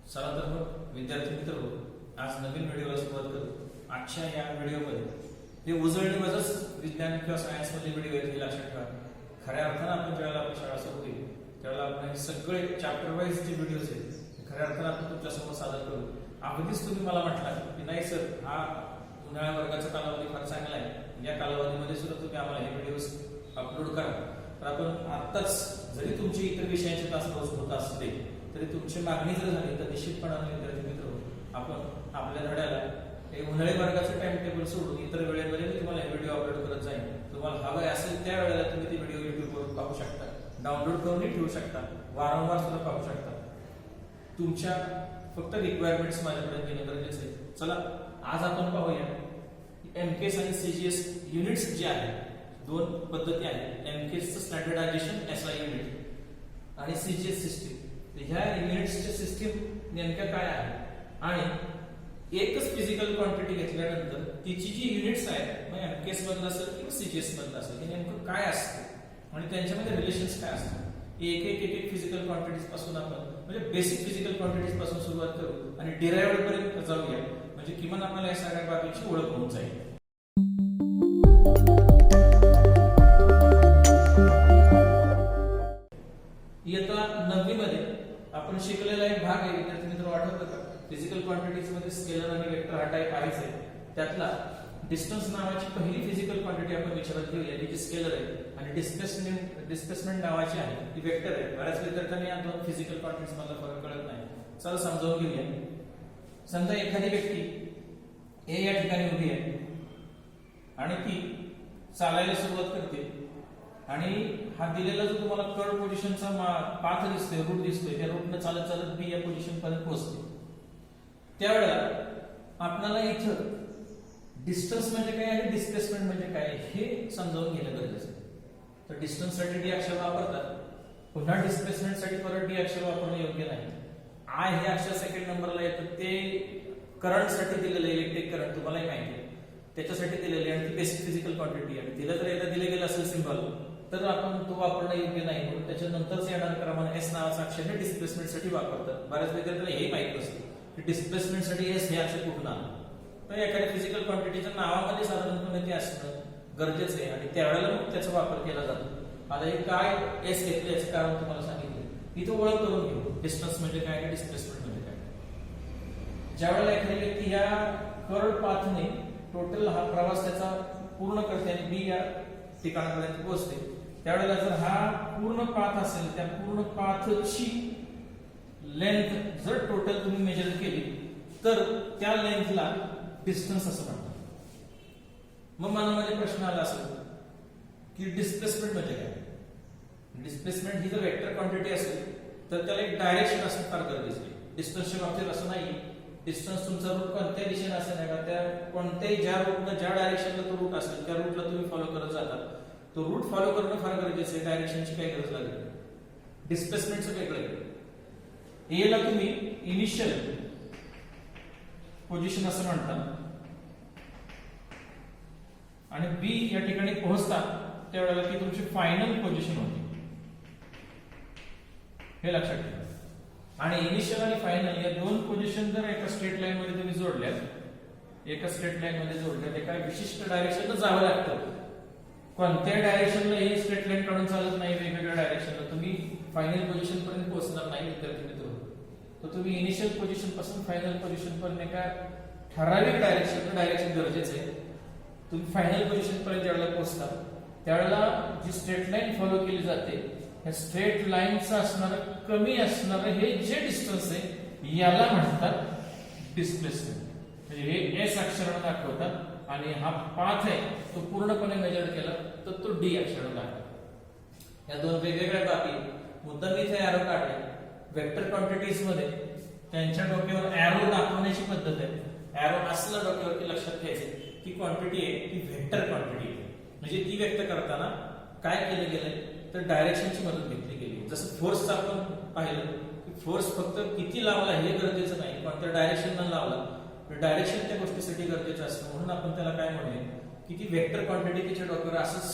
चला तर मग विद्यार्थी मित्र आज नवीन व्हिडिओला सुरुवात करू. आजच्या या व्हिडिओमध्ये हे उजळणी वजच विज्ञान किंवा सायन्स मधले व्हिडिओ आहेत हे लक्षात ठेवा. खऱ्या अर्थानं आपण ज्यावेळेला आपली शाळा सुरू केली त्यावेळेला आपण हे सगळे चॅप्टर वाईज जे व्हिडिओज आहेत खऱ्या अर्थानं आपण तुमच्यासमोर सादर करू. अगदीच तुम्ही मला म्हटलं की नाही सर हा उन्हाळ्या वर्गाचा कालावधी फार चांगला आहे, या कालावधीमध्ये सुद्धा तुम्ही आम्हाला हे व्हिडिओज अपलोड करा. तर आपण आत्ताच जरी तुमची इतर विषयांचे तास रोज होत असले तरी तुमची मागणी जर झाली तर निश्चितपणाने विद्यार्थी मित्र आपण आपल्या धड्याला हे उन्हाळी वर्गाचं टाइम टेबल सोडून इतर वेळेमध्ये मी तुम्हाला हे व्हिडिओ अपलोड करत जाईन. तुम्हाला हवं असेल त्या वेळेला तुम्ही ती व्हिडिओ युट्यूबवर पाहू शकता, डाउनलोड करूनही ठेवू शकता, वारंवार सुद्धा पाहू शकता. तुमच्या फक्त रिक्वायरमेंट्स माझ्याकडे घेणं गरजेचं आहे. चला आज आपण पाहूया एमकेएस आणि सीजीएस युनिट्स जे आहेत, दोन पद्धती आहेत. एमकेएसचं स्टँडर्डायझेशन एसआय युनिट आणि सीजीएस सिस्टीम. ह्या युनिट्सची सिस्टीम नेमक्या काय आहे आणि एकच फिजिकल क्वांटिटी घेतल्यानंतर तिची जी युनिट्स आहेत, मग एमकेएस मधलं असेल किंवा सीजीएस मधलं असेल, हे नेमकं काय असतं आणि त्यांच्यामध्ये रिलेशन्स काय असतात. एक एक एक एक फिजिकल क्वांटिटीज पासून आपण म्हणजे बेसिक फिजिकल क्वांटिटीज पासून सुरुवात करू आणि डिराइव्ड पर्यंत जाऊया, म्हणजे किमान आपल्याला या सगळ्या बाबीची ओळख होऊन जाईल. इयत्ता 9वी मध्ये आपण शिकलेला एक भाग आहे विद्यार्थी मित्र, आठवतं का? फिजिकल क्वांटिटीज मध्ये स्केलर आणि वेक्टर हा टाइप आहेच आहे. त्यातला डिस्टन्स नावाची पहिली फिजिकल क्वांटिटी आपण विचारात घेऊया, जी स्केलर आहे, आणि डिस्प्लेसमेंट नावाची आहे ती वेक्टर आहे. बऱ्याच विद्यार्थ्यांना या दोन फिजिकल क्वांटिटीज मधला फरक कळत नाही. चला समजावून घेऊया. समजा एखादी व्यक्ती ए या ठिकाणी उभी आहे आणि ती चालायला सुरुवात करते आणि हा दिलेला जो तुम्हाला कर्व पोझिशनचा पाथ दिसतोय, रूट दिसतोय, त्या रूटने चालत चालत बी या पोझिशन पर्यंत पोहोचते. त्यावेळेला आपल्याला इथं डिस्टन्स म्हणजे काय आणि डिस्प्लेसमेंट म्हणजे काय हे समजावून घेणं गरजेचं आहे. तर डिस्टन्स साठी डी अक्षर वापरतात, पुन्हा डिस्प्लेसमेंट साठी परत डी अक्षर वापरणं योग्य नाही. आय हे अक्षर सेकंड नंबरला येतं, ते करंट साठी दिलेलं इलेक्ट्रिक करंट तुम्हालाही माहिती आहे, त्याच्यासाठी दिलेले आणि ती बेसिक फिजिकल क्वांटिटी आहे. तिला जर एकदा दिले गेलं असेल सिंबल तर आपण तो वापरणं योग्य नाही, म्हणून त्याच्यानंतरच येणार क्रमाने एस नावाचं अक्षर हे डिस्प्लेसमेंट साठी वापरतात. बऱ्याच विद्यार्थ्यांना हे माहित नसतं की डिस्प्लेसमेंट साठी एस हे अक्षर कुठून आलं. तर एखाद्या फिजिकल क्वांटिटीच्या नावामध्ये साधारणपणे ते असणं गरजेचं आहे आणि त्यावेळेला मग त्याचा वापर केला जातो. आता हे काय एस घेतलं याचं कारण तुम्हाला सांगितलं, इथं ओळख करून घेऊ डिस्टन्स म्हणजे काय आणि डिस्प्लेसमेंट म्हणजे काय. ज्यावेळेला एखादी व्यक्ती या कर्व पाथने टोटल हा प्रवास त्याचा पूर्ण करते आणि बी या ठिकाणापर्यंत पोहोचते, त्यावेळेला जर हा पूर्ण पाथ असेल, त्या पूर्ण पाथची लेंथ जर टोटल तुम्ही मेजर केली तर त्या लेंथला डिस्टन्स असं म्हणतात. मग मनामध्ये प्रश्न आला असेल की डिस्प्लेसमेंट म्हणजे काय. डिस्प्लेसमेंट ही जर वेक्टर क्वांटिटी असेल तर त्याला एक डायरेक्शन असणं फार गरजेचं आहे. डिस्टन्सच्या बाबतीत असं नाही, डिस्टन्स तुमचा रूट कोणत्या दिशेने असेल नाही का, त्या कोणत्याही ज्या रूटनं ज्या डायरेक्शनला तो रूट असेल त्या रूटला तुम्ही फॉलो करत जातात, तो रूट फॉलो करणं फार गरजेचं आहे. डायरेक्शनची काही गरज लागत नाही. डिस्प्लेसमेंटचं वेगळं आहे. ए ला तुम्ही इनिशियल पोझिशन असं म्हणता आणि बी या ठिकाणी पोहोचता त्यावेळेला ती तुमची फायनल पोझिशन होती, हे लक्षात ठेवा. आणि इनिशियल आणि फायनल या दोन पोझिशन जर एका स्ट्रेट लाईन मध्ये तुम्ही जोडल्या, एका स्ट्रेट लाईन मध्ये जोडल्या, एका विशिष्ट डायरेक्शनला जावं लागतं. कोणत्या डायरेक्शनला हे स्ट्रेट लाईन काढून चालत नाही, वेगवेगळ्या डायरेक्शनला तुम्ही फायनल पोझिशन पर्यंत पोहोचणार नाही विद्यार्थी मित्र. तर तुम्ही इनिशियल पोझिशन पासून फायनल पोझिशन पर्यंत एका ठराविक डायरेक्शन गरजेचं आहे. तुम्ही फायनल पोझिशन पर्यंत ज्यावेळेला पोहोचता त्यावेळेला जी स्ट्रेट लाईन फॉलो केली जाते ह्या स्ट्रेट लाईनचं असणारं कमी असणारं हे जे डिस्टन्स आहे याला म्हणतात डिस्प्लेसमेंट. म्हणजे हे एस अक्षरानं दाखवतात आणि हा पाथ आहे तो पूर्णपणे मेजर केला तर तो डी अक्षरानं दाखवतात. या दोन वेगवेगळ्या बाबी मुद्दाम इथे एरो काढले. वेक्टर क्वांटिटीज मध्ये त्यांच्या डोक्यावर एरो दाखवण्याची पद्धत आहे. एरो असलं डोक्यावर की लक्षात घ्यायचं ती क्वांटिटी आहे ती व्हेक्टर क्वांटिटी आहे. म्हणजे ती व्यक्त करताना काय केलं गेलंय तर डायरेक्शनची मदत घेतली गेली. जसं फोर्सचं आपण पाहिलं की फोर्स फक्त किती लावला हे गरजेचं नाही, कोणत्या डायरेक्शनला लावला तर डायरेक्शन त्या गोष्टीसाठी गरजेचं असतं. म्हणून आपण त्याला काय म्हणूया की ती व्हेक्टर क्वांटिटी तिच्या डोक्यावर असंच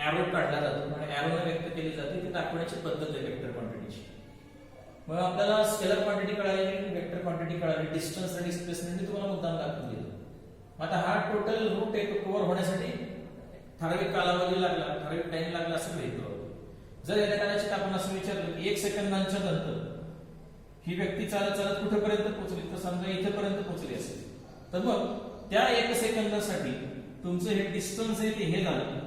एरो काढला जातो आणि एरोने व्यक्त केली जाते, ती दाखवण्याची पद्धत आहे व्हेक्टर क्वांटिटीची. मग आपल्याला स्केलर क्वांटिटी कळाली, वेक्टर क्वांटिटी कळाली, डिस्टन्स आणि डिस्प्लेसमेंट मी तुम्हाला मुद्दाम दाखवून दिलं. आता हा टोटल रूट एक कव्हर होण्यासाठी ठराविक कालावधी लागला, ठराविक टाइम लागला असं गृहीत धरू. जर याला कदाचित आपण असं विचारलं की 1 सेकंदांच्या नंतर ही व्यक्ती चालत चालत कुठेपर्यंत पोहोचली, तर समजा इथेपर्यंत पोहोचली असेल, तर मग त्या 1 सेकंदासाठी तुमचं हे डिस्टन्स आहे ते हे झालं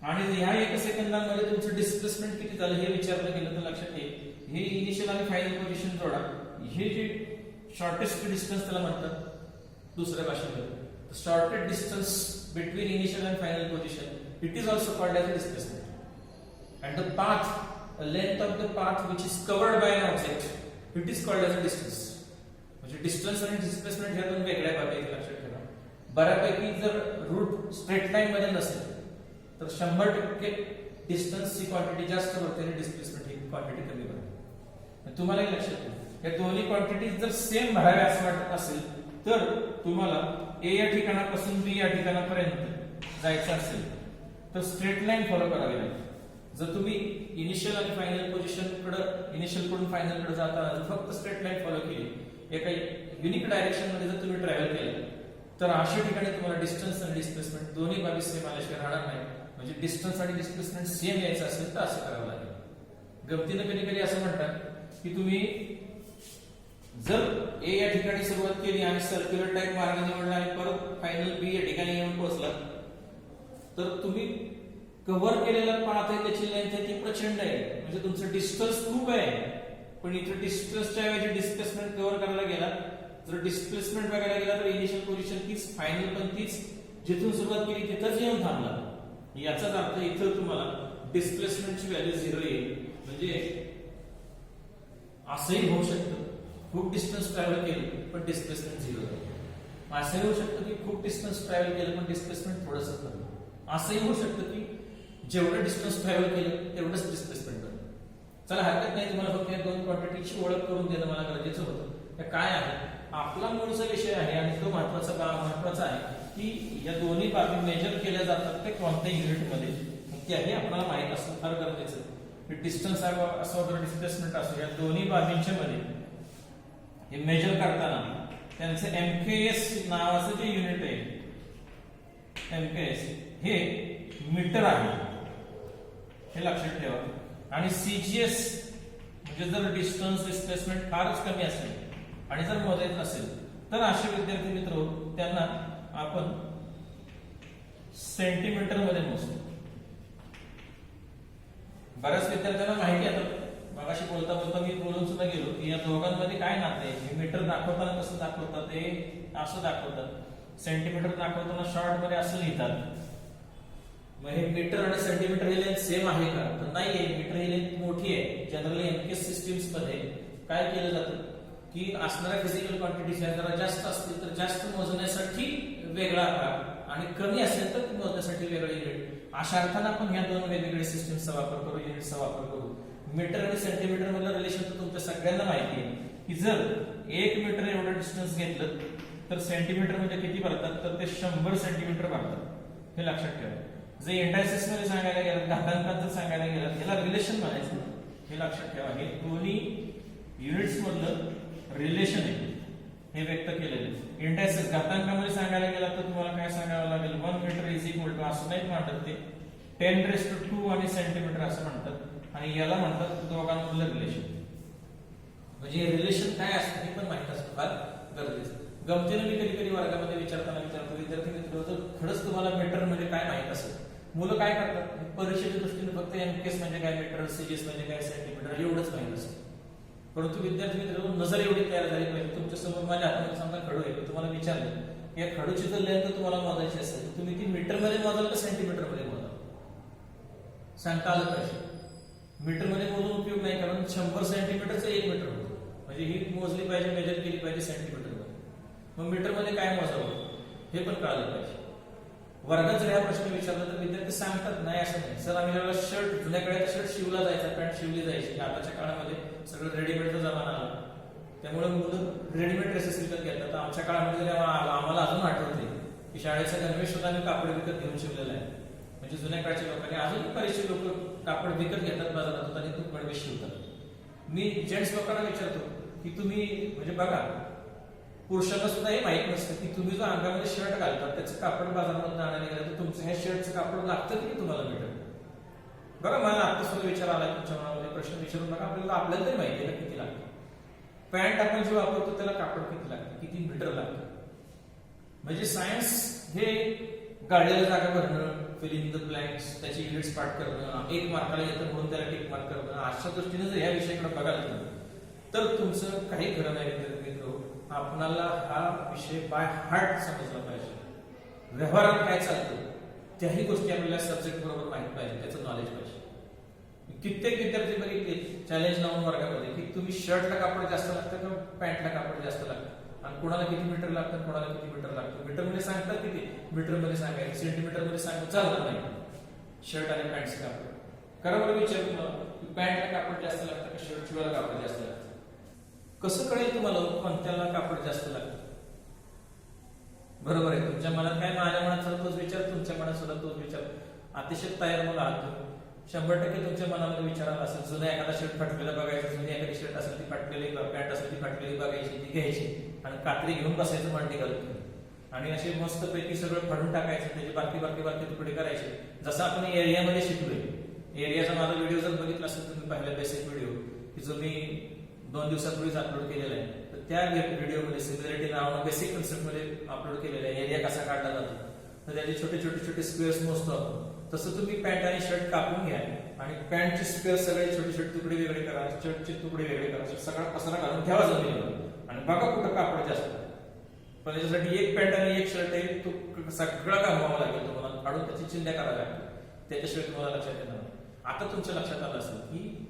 आणि ह्या 1 सेकंदामध्ये तुमचं डिस्प्लेसमेंट किती झालं हे विचारलं गेलं तर लक्षात येईल हे इनिशियल आणि फायनल पोझिशन जोडा. हे जे शॉर्टेस्ट डिस्टन्स त्याला म्हणतात दुसऱ्या भाषेमध्ये, shortest distance between initial and final position, it is also called as displacement. And the path, the length of the path which is covered by an object, it is called as a distance. म्हणजे distance आणि displacement ह्या दोन वेगळ्या बाबी आहेत लक्षात ठेवा. बऱ्यापैकी जर रूट स्ट्रेट लाईन मध्ये नसेल तर 100% डिस्टन्सची क्वांटिटी जास्त होते आणि डिस्प्लेसमेंट ही क्वांटिटी कमी होते. तुम्हाला लक्षात ठेवा या दोन्ही क्वांटिटी जर सेम भराव्या असं वाटत असेल तर तुम्हाला ए या ठिकाणापासून बी या ठिकाणापर्यंत जायचं असेल तर स्ट्रेट लाईन फॉलो करावी लागेल. जर तुम्ही इनिशियल आणि फायनल पोझिशन कडे इनिशियल कडून फायनल कडे जाताना जर फक्त स्ट्रेट लाईन फॉलो केली एका युनिक डायरेक्शन मध्ये जर तुम्ही ट्रॅव्हल केलं तर अशा ठिकाणी तुम्हाला डिस्टन्स आणि डिस्प्लेसमेंट दोन्ही बाबी सेम आल्याशिवाय राहणार नाही. म्हणजे डिस्टन्स आणि डिस्प्लेसमेंट सेम यायचं असेल तर असं करावं लागेल. गमतीनं कधी कधी असं म्हणतात की तुम्ही जर ए या ठिकाणी सुरुवात केली आणि सर्क्युलर टाइप मार्ग निवडला आणि परत फायनल बी या ठिकाणी येऊन पोहोचला तर तुम्ही कव्हर केलेला पाथ आहे त्याची लेंथ आहे ती प्रचंड आहे. म्हणजे तुमचं डिस्टन्स खूप आहे पण इथे डिस्टन्सच्या ऐवजी डिस्प्लेसमेंट कव्हर करायला गेला. जर डिस्प्लेसमेंट बघायला गेला तर इनिशियल पोझिशन तीच, फायनल पण तीच, जिथून सुरुवात केली तिथंच येऊन थांबला. याचाच अर्थ इथं तुम्हाला डिस्प्लेसमेंटची व्हॅल्यू 0 येईल. म्हणजे असंही होऊ शकतं खूप डिस्टन्स ट्रॅव्हल केलं पण डिस्प्लेसमेंट 0 झालं. असंही होऊ शकतं की खूप डिस्टन्स ट्रॅव्हल केलं पण डिस्प्लेसमेंट थोडंसं झालं. असंही होऊ शकतं की जेवढं डिस्टन्स ट्रॅव्हल केलं तेवढंच डिस्प्लेसमेंट झालं. चला हरकत नाही, तुम्हाला फक्त या दोन क्वांटिटीची ओळख करून देणं मला गरजेचं होतं. काय आहे आपला मूळचा विषय आहे आणि तो महत्वाचा आहे की या दोन्ही बाबी मेजर केल्या जातात ते कोणत्या युनिटमध्ये त्याही आपल्याला माहित असणं फार गरजेचं आहे. डिस्टन्स असो तर डिस्प्लेसमेंट असो या दोन्ही बाबींच्या मध्ये हे मेजर करताना त्यांचं एमकेएस नावाचं जे युनिट आहे एमकेएस हे मीटर आहे हे लक्षात ठेवा. आणि सीजीएस म्हणजे जर डिस्टन्स डिस्प्लेसमेंट फारच कमी असेल आणि जर मोजायचं असेल तर असे विद्यार्थी मित्र त्यांना आपण सेंटीमीटर मध्ये मोजतो. बऱ्याच विद्यार्थ्यांना माहिती आहे मगाशी बोलता बोलता मी बोलून सुद्धा गेलो की या दोघांमध्ये काय नातं आहे. हे मीटर दाखवताना कसं दाखवतात ते असं दाखवतात, सेंटीमीटर दाखवताना शॉर्ट मध्ये असं लिहितात. मग हे मीटर आणि सेंटीमीटर ही लेंथ सेम आहे का तर नाही आहे. मीटर ही लेंथ मोठी आहे. जनरली एमकेएस सिस्टीम्स मध्ये काय केलं जातं की असणाऱ्या फिजिकल क्वांटिटीज जरा जास्त असतील तर जास्त मोजण्यासाठी वेगळा आकार आणि कमी असेल तर मोजण्यासाठी वेगळं युनिट. अशा अर्थानं आपण ह्या दोन वेगवेगळ्या सिस्टीम्सचा वापर करू, युनिट्सचा वापर करू. मीटर आणि सेंटीमीटर मधलं रिलेशन तर तुमच्या सगळ्यांना माहिती आहे की जर 1 मीटर एवढं डिस्टन्स घेतलं तर सेंटीमीटर मध्ये किती भरतात तर ते 100 सेंटीमीटर भरतात. हे लक्षात ठेवा. जे इंडायसेस मध्ये सांगायला गेलं, घातांकात जर सांगायला गेलं ह्याला रिलेशन म्हणायचं. हे लक्षात ठेवा. हे दोन्ही युनिट्स मधलं रिलेशन आहे हे व्यक्त केलेलं. इंडायसेस घातांकामध्ये सांगायला गेला तर तुम्हाला काय सांगावं लागेल 1 मीटर इज इक्वल टू असं नाही म्हणतात ते 10⁻² आणि सेंटीमीटर असं म्हणतात आणि याला म्हणतात दोघांमधलं रिलेशन. म्हणजे हे रिलेशन काय असतं हे पण माहित असतं फार गरजेचं. गमतीनं मी कधी कधी वर्गामध्ये विचारताना विचारतो विद्यार्थी मित्र तर खरंच तुम्हाला मीटर म्हणजे काय माहित असेल. मुलं काय करतात परीक्षेच्या दृष्टीने फक्त एमकेएस म्हणजे काय, मीटर, सीजीएस म्हणजे काय, सेंटीमीटर एवढंच माहित असतं. परंतु विद्यार्थी मित्र नजर एवढी तयार झाली पाहिजे. तुमच्या समोर माझ्या हातामध्ये समजा खडू आहे, तुम्हाला विचारलं या खडूची जर लेंथ तुम्हाला मोजायची असेल तर तुम्ही ती मीटर मध्ये मोजाल का सेंटीमीटर मध्ये मोजाल सांगता आलं पाहिजे. मीटर मध्ये मोजून उपयोग नाही कारण 100 सेंटीमीटरचं 1 मीटर होतं. म्हणजे ही मोजली पाहिजे, मेजर केली पाहिजे सेंटीमीटर मध्ये. मग मीटर मध्ये काय मोजावं हे पण कळलं पाहिजे. वर्गात जर हा प्रश्न विचारला तर विद्यार्थी सांगतात नाही असं नाही सर आम्ही जेव्हा शर्ट जुन्या काळात शर्ट शिवला जायचा, पॅन्ट शिवली जायची. आताच्या काळामध्ये सगळं रेडीमेडचा जमाना आला त्यामुळे मुलं रेडीमेड ड्रेसेस विकत घेतात. आमच्या काळामध्ये जेव्हा आम्हाला अजून आठवते की शाळेच्या गणवेश सुद्धा आम्ही कापड विकत घेऊन शिवलेलं आहे. म्हणजे जुन्या काळच्या लोकांनी अजून बरेचसे लोक कापड विकत घेतात बाजारात आणि तो गणवेश शिवतात. मी जेंट्स लोकांना विचारतो की तुम्ही म्हणजे बघा, पुरुषांना सुद्धा हे माहित नसतं की तुम्ही जो अंगामध्ये शर्ट घालतात त्याचं कापड बाजारामध्ये आणायला गेलं तर तुमचं ह्या शर्टचं कापड लागतं की तुम्हाला भेटेल. बघा, मला आता सुद्धा विचार आला तुमच्या मनामध्ये, प्रश्न विचारून बघा, आपल्याला तरी माहिती आहे किती लागतं. पॅन्ट आपण जे वापरतो त्याला कापड किती लागतं, किती मीटर लागतं. म्हणजे सायन्स हे गाडीला जागा भरणं, फिलिंग द ब्लँक्स, त्याची युनिट्स पाठ करणं, एक मार्काला येतं म्हणून त्याला टिक मार्क करणं, अशा दृष्टीने जर या विषयाकडे बघायला गेलं तर तुमचं काही खरं नाही मित्र. आपणाला हा विषय बाय हार्ट समजला पाहिजे. व्यवहारात काय चालतं त्याही गोष्टी आपल्याला सब्जेक्ट बरोबर माहित पाहिजे, त्याचं नॉलेज पाहिजे. कित्येक विद्यार्थी बघितले चॅलेंज लावून वर्गामध्ये की तुम्ही शर्टला कापड जास्त लागतं का पॅन्टला कापड जास्त लागतं, आणि कोणाला किती मीटर लागतं, कोणाला किती मीटर लागतं. मीटर मध्ये सांगतात किती, मीटर मध्ये सांगायचं, सेंटीमीटर मध्ये सांगतात, चालणार नाही. शर्ट आणि पॅन्टचं कापड करा बरं विचार तुम्हाला, पॅन्टला कापड जास्त लागतं का शर्ट शिवायला कापड जास्त लागतं. कसं कळेल तुम्हाला कोणत्याला कापड जास्त लागतं. बरोबर आहे, तुमच्या मनात काय, माझ्या मनात सुद्धा तोच विचार, तुमच्या मनात सुद्धा तोच विचार. अतिशय तयार मुलं आहात, 100% तुमच्या मनामध्ये विचार आला असेल. जुना एखादा शर्ट फाटलेला बघायचा, जुनी एखादी शर्ट असेल ती फाटलेली, पॅन्ट असेल ती फाटलेली बघायची, ती घ्यायची आणि कात्री घेऊन बसायचं मांडी घालून आणि असे मस्तपैकी सगळं फाडून टाकायचं, त्याचे बारकी बारकी बारकी तुकडे करायचे. जसं आपण एरियामध्ये शिकलोय, एरियाचा माझा व्हिडिओ जर बघितला असेल तुम्ही, पहिला बेसिक व्हिडिओ की जो मी 2 दिवसापूर्वीच अपलोड केलेला आहे, तर त्या व्हिडिओमध्ये सिमिलरिटी नावानं बेसिक कन्सेप्टमध्ये अपलोड केलेला आहे. एरिया कसा काढला जातो, तर त्याचे छोटे छोटे छोटे स्क्वेअर्स मोजतो आपण. तसं तुम्ही पॅन्ट आणि शर्ट कापून घ्या आणि पॅन्टचे स्क्वेअर सगळे छोटे छोटे तुकडे वेगळे करा, शर्टचे तुकडे वेगळे करा, सगळा पसरा घालून ठेवा जमिनीवर आणि बघा कुठं कापड जास्त. पण त्याच्यासाठी एक पॅन्ट आणि एक शर्ट आहे, तो सगळं कामावं लागेल तुम्हाला, काढून त्याची चिंध्या करायला लागेल, त्याच्याशिवाय तुम्हाला लक्षात येणार नाही. आता तुमच्या लक्षात आलं असेल की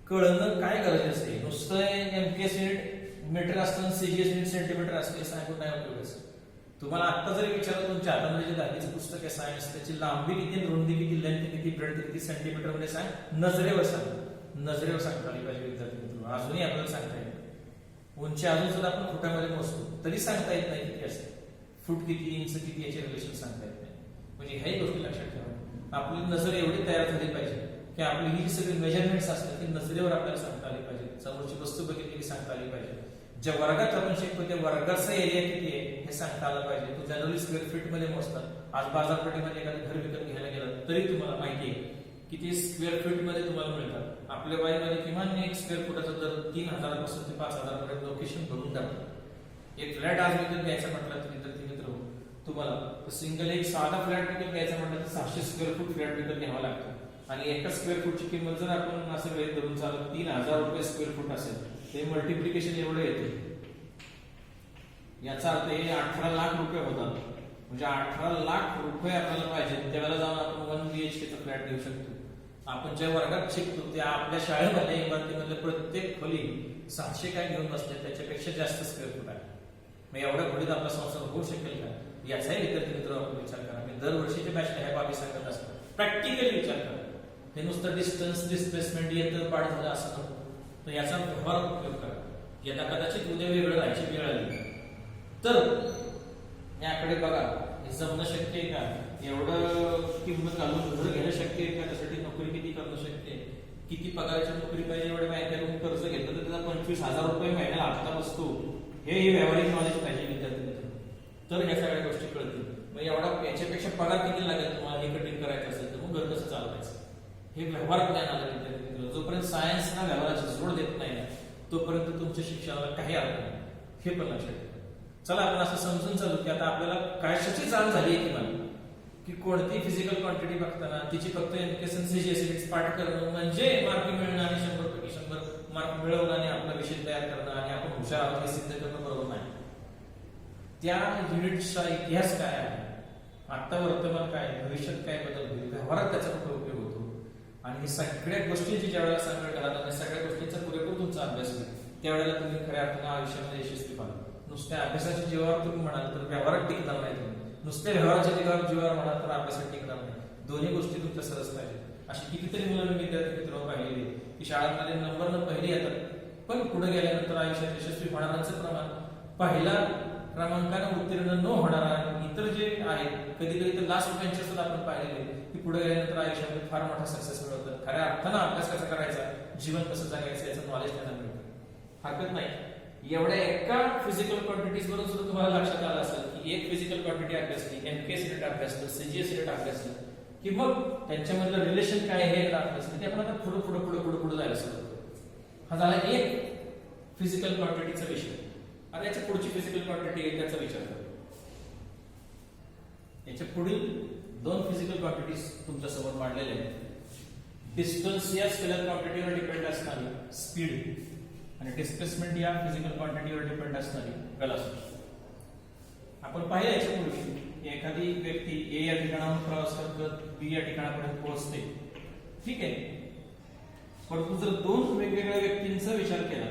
कळणं काय गरजेचं आहे. नुसतं एमकेएस युनिट मीटर असतं, सीजीएस युनिट सेंटीमीटर असते सांगून नाही उपयोगाचं. तुम्हाला आता जरी विचारलं तुमच्या हातामध्ये जे 10वीचं पुस्तक आहे सायन्स, त्याची लांबी किती, रुंदी किती, लेंथ किती, ब्रेड किती सेंटीमीटर मध्ये सांग, नजरेवर सांग. नजरेवर सांगता आली पाहिजे विद्यार्थी मित्र. अजूनही आपल्याला सांगता येईल, उंची अजून सुद्धा आपण फुटामध्ये मोजतो तरी सांगता येत नाही किती असते, फूट किती, इंच किती, याचे रिलेशन सांगता येत नाही. म्हणजे ह्याही गोष्टी लक्षात ठेवा. आपली नजर एवढी तयार झाली पाहिजे की आपली ही जी सगळी मेजरमेंट्स असतात ती नजरेवर आपल्याला सांगता आली पाहिजे, समोरची वस्तू बघितली की सांगता आली पाहिजे. ज्या वर्गात आपण शिकतो त्या वर्गाचा एरिया किती आहे हे सांगता आलं पाहिजे. तो जनरली स्क्वेअर फीट मध्ये मोजतात. आज बाजारपेठेमध्ये एखादं घर विकत घ्यायला गेलं तरी तुम्हाला माहिती आहे किती स्क्वेअर फीट मध्ये तुम्हाला मिळतात. आपल्या वाईमध्ये किमान एक स्क्वेअर फुटाचा दर 3,000 पासून ते 5,000 पर्यंत लोकेशन भरून टाकतात. एक फ्लॅट आज विकत घ्यायचा म्हटलं तर विद्यार्थी मित्र तुम्हाला सिंगल एक साधा फ्लॅट विकत घ्यायचा म्हटलं तर 600 स्क्वेअर फूट फ्लॅट विकत घ्यावा लागतो. आणि एका स्क्वेअर फूटची किंमत जर आपण असं वेळ धरून चालत 3,000 रुपये स्क्वेअर फूट असेल ते मल्टिप्लिकेशन एवढं येते. याचा अर्थ हे 18 लाख रुपये होतात. म्हणजे 18 लाख रुपये आपल्याला पाहिजे त्यावेळेला जाऊन आपण 1 BHK चा फ्लॅट घेऊ शकतो. आपण ज्या वर्गात शिकतो त्या आपल्या शाळेमध्ये इमारतीमधले प्रत्येक खोली 600 काय घेऊन बसले त्याच्यापेक्षा जास्त स्क्वेअर फूट आहे. मग एवढ्या खोलीत आपला संसार होऊ शकेल का याचाही विद्यार्थी मित्र आपण विचार करा. मी दरवर्षीच्या बॅचला ह्या बाबी सांगत असतो. प्रॅक्टिकली विचार करा. हे नुसतं डिस्टन्स डिस्प्लेसमेंट येतं पाठ झालं असं नको. तर याचा व्यवहार उपयोग करा. यदा कदाचित उद्या वेगळं राहायची वेळ आली तर याकडे बघा. हे जमणं शक्य आहे का? एवढं किंमत घालून घर घेणं शक्य आहे का? त्यासाठी नोकरी किती करणं शक्य आहे? किती पगाराची नोकरी पाहिजे? एवढे बँकेतून कर्ज घेतलं तर त्याचा 25,000 रुपये महिन्याला हप्ता बसतो. हे व्यावहारिक नॉलेज पाहिजे विद्यार्थी तर ह्या सगळ्या गोष्टी कळतील. मग एवढा याच्यापेक्षा पगार किती लागेल तुम्हाला हे कटिंग करायचं असेल तर मग घर कसं चालवायचं हे व्यवहार ज्ञान आलं विद्यार्थी. जोपर्यंत सायन्सना व्यवहाराची जोड देत नाही तोपर्यंत तुमच्या शिक्षणाला काही अर्थ नाही. हे पण लक्षात ठेवा. चला आपण असं समजून चालू की आता आपल्याला कशाची जाण झाली आहे किमान की कोणती फिजिकल क्वांटिटी बघताना तिची फक्त एमकेएस पाठ करणं म्हणजे मार्क मिळणं आणि 100 पैकी 100 मार्क मिळवणं आणि आपला विषय तयार करणं आणि आपण हुशार आहोत हे सिद्ध करणं बरोबर नाही. त्या युनिटचा इतिहास काय आहे, आता वर्तमान काय, भविष्यात काय बदल होईल, व्यवहारात त्याचा कुठे उपयोग होतो आणि हे सगळ्या गोष्टींची ज्या वेळेला सांगड घालत आणि सगळ्या गोष्टींचा पुरेपूर तुमचा अभ्यास होईल त्यावेळेला तुम्ही खऱ्या अर्थानं आयुष्यामध्ये यशस्वी व्हाल. नुसत्या अभ्यासाच्या जीवावर तुम्ही म्हणाल तर व्यवहारात टिकणार नाही. तुम्ही नुसत्या व्यवहाराच्या जीवावर म्हणाल तर अभ्यासात टिकणार नाही. दोन्ही गोष्टी तुमच्या सरस पाहिजे. अशी कितीतरी मुलं विद्यार्थी मित्र पाहिलेली की शाळांमध्ये नंबरनं पहिली येतात पण पुढे गेल्यानंतर आयुष्यात यशस्वी होणाऱ्यांचं प्रमाण पहिला क्रमांकाने उत्तीर्ण न होणारा इतर जे आहेत कधी कधी तर लास्ट बेंचर सुद्धा आपण पाहिलेले की पुढे गेल्यानंतर आयुष्यामध्ये फार मोठा सक्सेस मिळवतात. खऱ्या अर्थानं अभ्यास कसा करायचा जीवन कसं जगायचं याचं नॉलेज त्यांना मिळतं. हरकत नाही, एवढ्या एका फिजिकल क्वांटिटीज वरून सुद्धा तुम्हाला लक्षात आलं असेल की एक फिजिकल क्वांटिटी अभ्यासली, एमकेएस युनिट अभ्यासलं, सीजीएस युनिट अभ्यासलं की मग त्यांच्यामधलं रिलेशन काय हे एकदा अभ्यासलं की आपण आता पुढे जायला सुरुवात करू. हा झाला एक फिजिकल क्वांटिटीचा विषय. आता याच्या पुढची फिजिकल क्वांटिटी आहे त्याचा विचार करू. याच्या पुढील दोन फिजिकल क्वांटिटीज तुमच्या समोर मांडलेले आहेत. डिस्टन्स या स्केलर क्वांटिटीवर डिपेंड असणारी स्पीड आणि डिस्प्लेसमेंट या फिजिकल क्वांटिटीवर डिपेंड असणारी वेलोसिटी. आपण पाहिलं याच्यापूर्वी एखादी व्यक्ती ए या ठिकाणाहून प्रवास करत बी या ठिकाणापर्यंत पोहोचते, ठीक आहे. परंतु जर दोन वेगवेगळ्या व्यक्तींचा विचार केला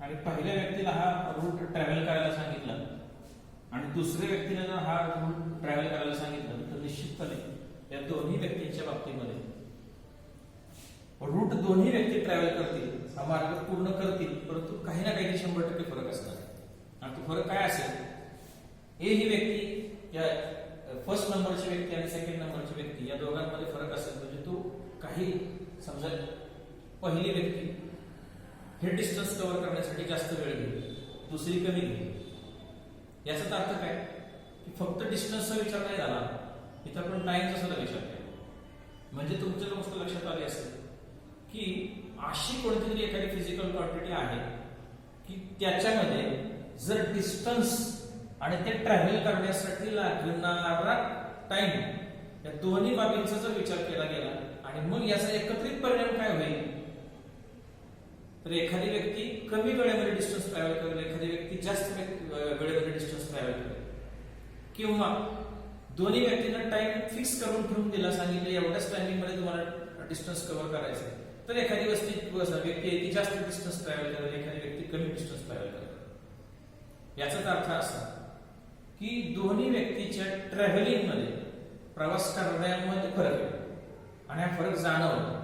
आणि पहिल्या व्यक्तीला हा रूट ट्रॅव्हल करायला सांगितला आणि दुसऱ्या व्यक्तीने जर हा रूट ट्रॅव्हल करायला सांगितलं तर निश्चितपणे या दोन्ही व्यक्तींच्या बाबतीमध्ये रूट दोन्ही व्यक्ती ट्रॅव्हल करतील, हा मार्ग पूर्ण करतील, परंतु काही ना काही 100% फरक असणार. आणि तो फरक काय असेल? ए ही व्यक्ती या फर्स्ट नंबरची व्यक्ती आणि सेकंड नंबरची व्यक्ती या दोघांमध्ये फरक असेल म्हणजे तो काही समजा पहिली व्यक्ती हे डिस्टन्स कव्हर करण्यासाठी जास्त वेळ घेईल, दुसरी कमी घेईल. याचा अर्थ काय की फक्त डिस्टन्सचा विचार नाही झाला, इथं आपण टाइमचा सुद्धा विचार केला. म्हणजे तुमच्या गोष्ट लक्षात आली असेल की अशी कोणतीतरी एखादी फिजिकल क्वांटिटी आहे की त्याच्यामध्ये जर डिस्टन्स आणि ते ट्रॅव्हल करण्यासाठी लागणारा टाइम या दोन्ही बाबींचा जर विचार केला गेला आणि मग याचा एकत्रित परिणाम काय होईल तर एखादी व्यक्ती कमी वेळेमध्ये डिस्टन्स ट्रॅव्हल करेल, एखादी व्यक्ती जास्त वेळेमध्ये डिस्टन्स ट्रॅव्हल करेल. किंवा दोन्ही व्यक्तींना टाइम फिक्स करून ठेवून दिला, सांगितलं एवढ्याच टायमिंग मध्ये तुम्हाला डिस्टन्स कव्हर करायचं आहे, तर एखादी व्यक्ती आहे ती जास्त डिस्टन्स ट्रॅव्हल करेल, एखादी व्यक्ती कमी डिस्टन्स ट्रॅव्हल करेल. याचाच अर्थ असा की दोन्ही व्यक्तीच्या ट्रॅव्हलिंग मध्ये प्रवास करण्यामध्ये फरक आहे आणि हा फरक जाणवतो.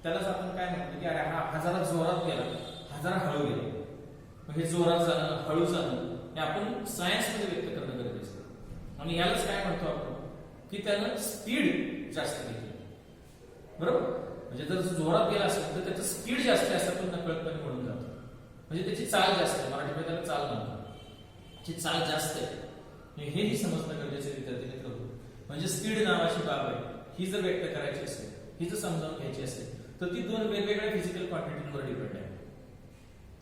त्यालाच आपण काय म्हणतो की अरे हा जरा जोरात गेला, हा जरा हळू गेला. हे जोरात जाणं हळू जाणं हे आपण सायन्स मध्ये व्यक्त करणं गरजेचं आहे. आणि यालाच काय म्हणतो आपण की त्यानं स्पीड जास्त घेतली, बरोबर. म्हणजे जर जोरात गेला असेल तर त्याचं स्पीड जास्त आहे असं पण नकळतपणे म्हणून जातो. म्हणजे त्याची चाल जास्त आहे, मराठीमध्ये त्याला चाल म्हणतो, त्याची चाल जास्त आहे. हेही समजणं गरजेचं विद्यार्थी मित्र. म्हणजे स्पीड नावाची बाब आहे ही जर व्यक्त करायची असेल, ही जर समजावून घ्यायची असेल तर ती दोन वेगवेगळ्या फिजिकल क्वांटिटीवर डिपेंड आहे.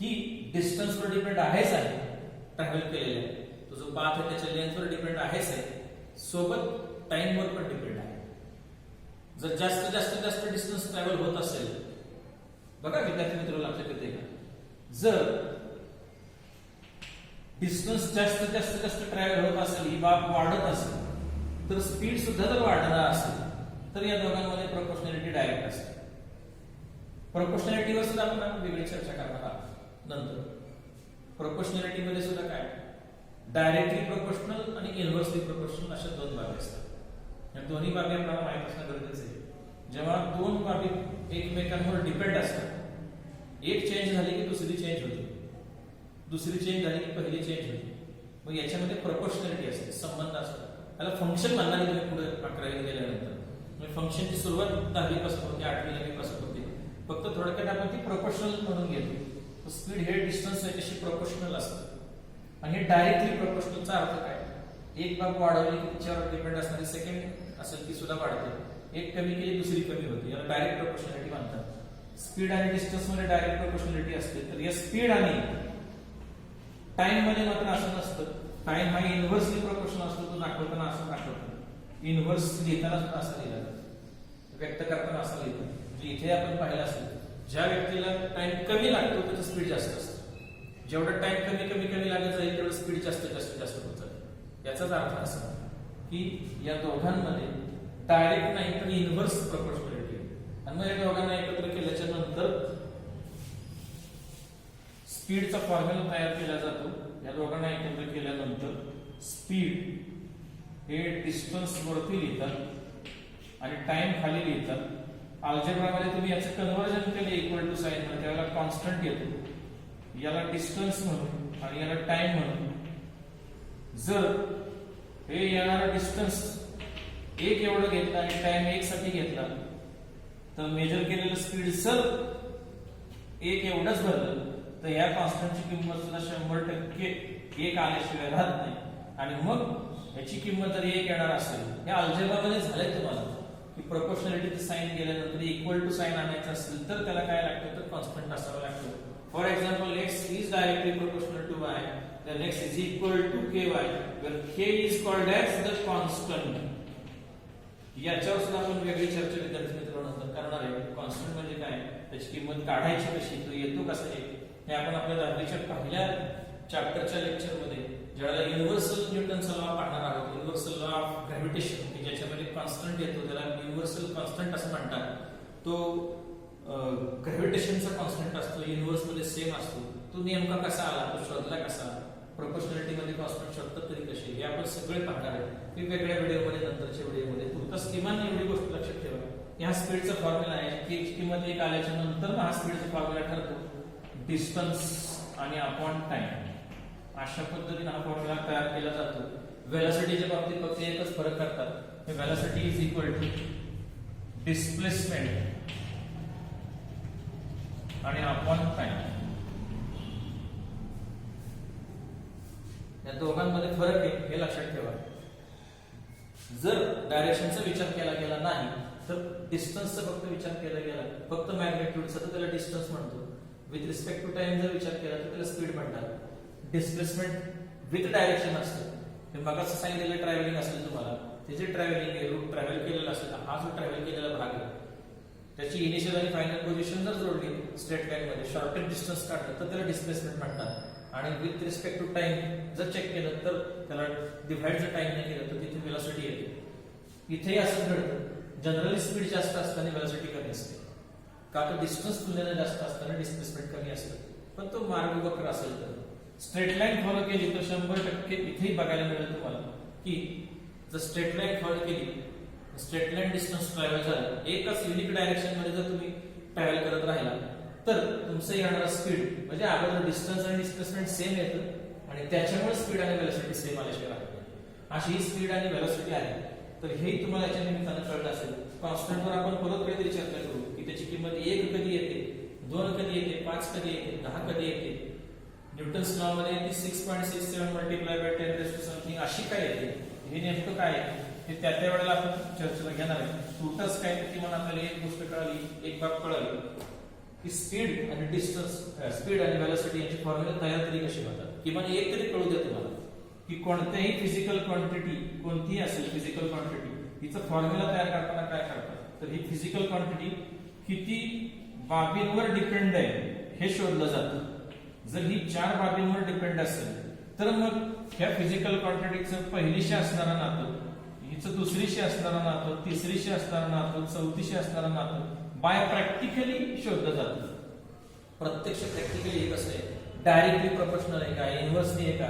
ती डिस्टन्सवर डिपेंड आहेच आहे, ट्रॅव्हल केलेला आहे, तो जो पाथ आहे त्याच्या लेंथवर डिपेंड आहेच आहे, सोबत टाइमवर पण डिपेंड आहे. जर जास्त डिस्टन्स ट्रॅव्हल होत असेल, बघा विद्यार्थी मित्र लक्षात येते का, जर डिस्टन्स जास्त ट्रॅव्हल होत असेल, ही बाब वाढत असेल तर स्पीड सुद्धा जर वाढणार असेल तर या दोघांमध्ये प्रोपोर्शनॅलिटी डायरेक्ट असते. प्रोपोर्शनॅलिटीवर सुद्धा आपण वेगळी चर्चा करणार आहोत नंतर. प्रोपोर्शनॅलिटी मध्ये सुद्धा काय डायरेक्टली प्रोपोर्शनल आणि इनव्हर्सली प्रोपोर्शनल अशा दोन बाबी असतात. या दोन्ही बाबी आपल्याला माहित असणं गरजेचं आहे. जेव्हा दोन बाबी एकमेकांवर डिपेंड असतात, एक चेंज झाली की दुसरी चेंज होते, दुसरी चेंज झाली की पहिली चेंज होते, मग याच्यामध्ये प्रोपोर्शनॅलिटी असते, संबंध असतो. त्याला फंक्शन म्हणणार तुम्ही पुढे 11वी गेल्यानंतर. फंक्शनची सुरुवात 10वी पासून होते, 8वी 9वी पासून होते. फक्त थोडक्यात आपण ती प्रोपोर्शनल म्हणून घेतो. स्पीड हे डिस्टन्स याच्याशी प्रोपोर्शनल असतं आणि डायरेक्टली प्रोपोर्शनलचा अर्थ काय, एक बाब वाढवली की तिच्यावर डिपेंड असणारी सेकंड असेल ती सुद्धा वाढते, एक कमी केली दुसरी कमी होते, याला डायरेक्ट प्रोपोर्शनॅलिटी म्हणतात. स्पीड आणि डिस्टन्स मध्ये डायरेक्ट प्रोपोर्शनॅलिटी असते. तर या स्पीड आणि टाइम मध्ये मात्र असं नसतं. टाइम हा इनव्हर्सली प्रोपोर्शनल असतो, तो दाखवताना असं दाखवतो, इनव्हर्स लिहिताना सुद्धा असं लिहिलं, व्यक्त करताना असं लिहितं. इथे आपण पाहिलं असेल ज्या व्यक्तीला टाइम कमी लागतो त्याचं स्पीड जास्त असतं, जेवढं टाइम कमी लागत जाईल तेवढं स्पीड जास्त होत जाईल. याचाच अर्थ असा की या दोघांमध्ये डायरेक्ट नाही पण इनव्हर्स प्रोपोर्शनॅलिटी आहे. आणि मग या दोघांना एकत्र केल्याच्या नंतर स्पीडचा फॉर्म्युला तयार केला जातो. या दोघांना एकत्र केल्यानंतर स्पीड हे डिस्टन्स वरती लिहितात आणि टाइम खाली लिहितात. अल्जेब्रामध्ये तुम्ही याचं कन्व्हर्जन केले इक्वल टू साइन मध्ये, त्याला कॉन्स्टंट येतो, याला डिस्टन्स म्हणून आणि याला टाइम म्हणून. जर हे येणारा डिस्टन्स एक एवढं घेतला आणि टाइम एक साठी घेतला तर मेजर केलेलं स्पीड जर 1 एवढंच भरलं तर या कॉन्स्टंटची किंमत सुद्धा 100% 1 आल्याशिवाय राहत नाही. आणि मग याची किंमत जर 1 येणार असेल, हे अल्जेब्रामध्ये झालंय तुम्हाला की प्रोपोर्शनॅलिटीचं साइन गेल्यानंतर इक्वल टू साइन आणायचं असेल तर त्याला काय लागतं तर कॉन्स्टंट असावं लागतं. For example x is directly proportional to y, then x is equal to ky, where k is called as the constant. याच्यावर सुद्धा आपण वेगळी चर्चा विद्यार्थी मित्रांनो करणार आहे. कॉन्स्टंट म्हणजे काय, त्याची किंमत काढायची कशी, तो येतो कसा हे आपण आपल्या 10वीच्या पहिल्या चॅप्टरच्या लेक्चरमध्ये ज्याला युनिव्हर्सल न्यूटनचा लॉ पाहणार आहोत, युनिव्हर्सल लॉ ऑफ ग्रॅव्हिटेशन, की ज्याच्यामध्ये कॉन्स्टंट येतो त्याला युनिव्हर्सल कॉन्स्टंट असं म्हणतात. तो ग्रॅव्हिटेशनचा कॉन्स्टंट असतो, युनिव्हर्स मध्ये सेम असतो. तो नेमका कसा आला, तो शोधला कसा, प्रोपोर्शनॅलिटी मध्ये कॉन्स्टंट शोधतात तरी कसे, हे आपण सगळे पाहणार आहे वेगवेगळ्या व्हिडिओमध्ये, नंतरच्या व्हिडिओमध्ये. तुर्तास किमान एवढी गोष्ट लक्षात ठेवा, ह्या स्पीडचा फॉर्म्युला आहे की किंमत 1 आल्याच्या नंतर हा स्पीडचा फॉर्म्युला ठरतो डिस्टन्स आणि अपॉन टाइम. अशा पद्धतीने हा फॉर्म्युला तयार केला जातो. वेलोसिटीच्या बाबतीत फक्त एकच फरक करतात, velocity is equal to displacement आणि अपॉन टाइम. या दोघांमध्ये फरक आहे हे लक्षात ठेवा. जर डायरेक्शनचा विचार केला गेला नाही तर डिस्टन्सचा फक्त विचार केला गेला, फक्त मॅग्निट्यूडचा तर त्याला डिस्टन्स म्हणतो. विथ रिस्पेक्ट टू टाइम जर विचार केला तर त्याला स्पीड म्हणतात. डिस्प्लेसमेंट विथ डायरेक्शन असतं. हे मगाच सांगितलेलं ट्रॅव्हलिंग असेल तुम्हाला, ते जे ट्रॅव्हलिंग आहे, रूट ट्रॅव्हल केलेला असेल, हा जो ट्रॅव्हल केलेला भाग आहे त्याची इनिशियल आणि फायनल पोझिशन जर जोडली स्ट्रेट लाईन मध्ये, शॉर्टेज डिस्टन्स काढलं तर त्याला डिस्प्लेसमेंट म्हणतात. आणि विथ रिस्पेक्ट टू टाइम जर चेक केलं तर त्याला डिव्हाइड जर टाइम नाही केलं तर तिथे वेलोसिटी येते. इथेही असंच घडतं, जनरली स्पीड जास्त असताना वेलोसिटी कमी असते, का तर डिस्टन्स तुलनेने जास्त असताना डिस्प्लेसमेंट कमी असतं. पण तो मार्ग वक्र असेल तर स्ट्रेट लाईन फॉलो केली तर 100% इथेही बघायला मिळेल तुम्हाला की जर स्ट्रेट लाईन फॉलो केली, स्ट्रेट लाईन डिस्टन्स ट्रॅव्हल झालं, एकच युनिक डायरेक्शन मध्ये जर तुम्ही ट्रॅव्हल करत राहिला तर तुमचं येणारा स्पीड म्हणजे अगोदर डिस्टन्स आणि डिस्प्लेसमेंट सेम येतं आणि त्याच्यामुळे स्पीड आणि वेलोसिटी सेम आल्याशिवाय राहत नाही. अशी ही स्पीड आणि वेलोसिटी आहे. तर हे तुम्हाला याच्या निमित्तानं कळलं असेल. कॉन्स्टंटवर आपण परत काहीतरी चर्चा करू की त्याची किंमत 1 कधी येते, 2 कधी येते, 5 कधी येते, 10 कधी येते. न्यूटन्स लॉ मध्ये ती 6.67 multiply by 10 raise to something अशी काय येते, हे नेमकं काय आहे हे त्या वेळेला आपण चर्चेला घेणार आहे. तुर्तास काय तर किमान आपल्याला एक गोष्ट कळाली, एक बाब कळाली की स्पीड आणि डिस्टन्स, स्पीड आणि वेलोसिटी यांची फॉर्म्युला तयार तरी कशी होतात. किमान एक तरी कळू द्या तुम्हाला की कोणत्याही फिजिकल क्वांटिटी, कोणतीही असेल फिजिकल क्वांटिटी, हिचं फॉर्म्युला तयार करताना काय करतात तर ही फिजिकल क्वांटिटी किती बाबींवर डिपेंड आहे हे शोधलं जातं. जर ही 4 बाबींवर डिपेंड असेल तर मग ह्या फिजिकल क्वांटिटीचं पहिलीशी असणारं नातं, हिचं दुसरीशी असणारं नातं, तिसरीशी असणारं नातं, चौथीशी असणारं नातं बाय प्रॅक्टिकली शोधलं जातं. प्रत्यक्ष प्रॅक्टिकली एक असं आहे, डायरेक्टली प्रोपोर्शनल आहे का, इन्व्हर्सली आहे का,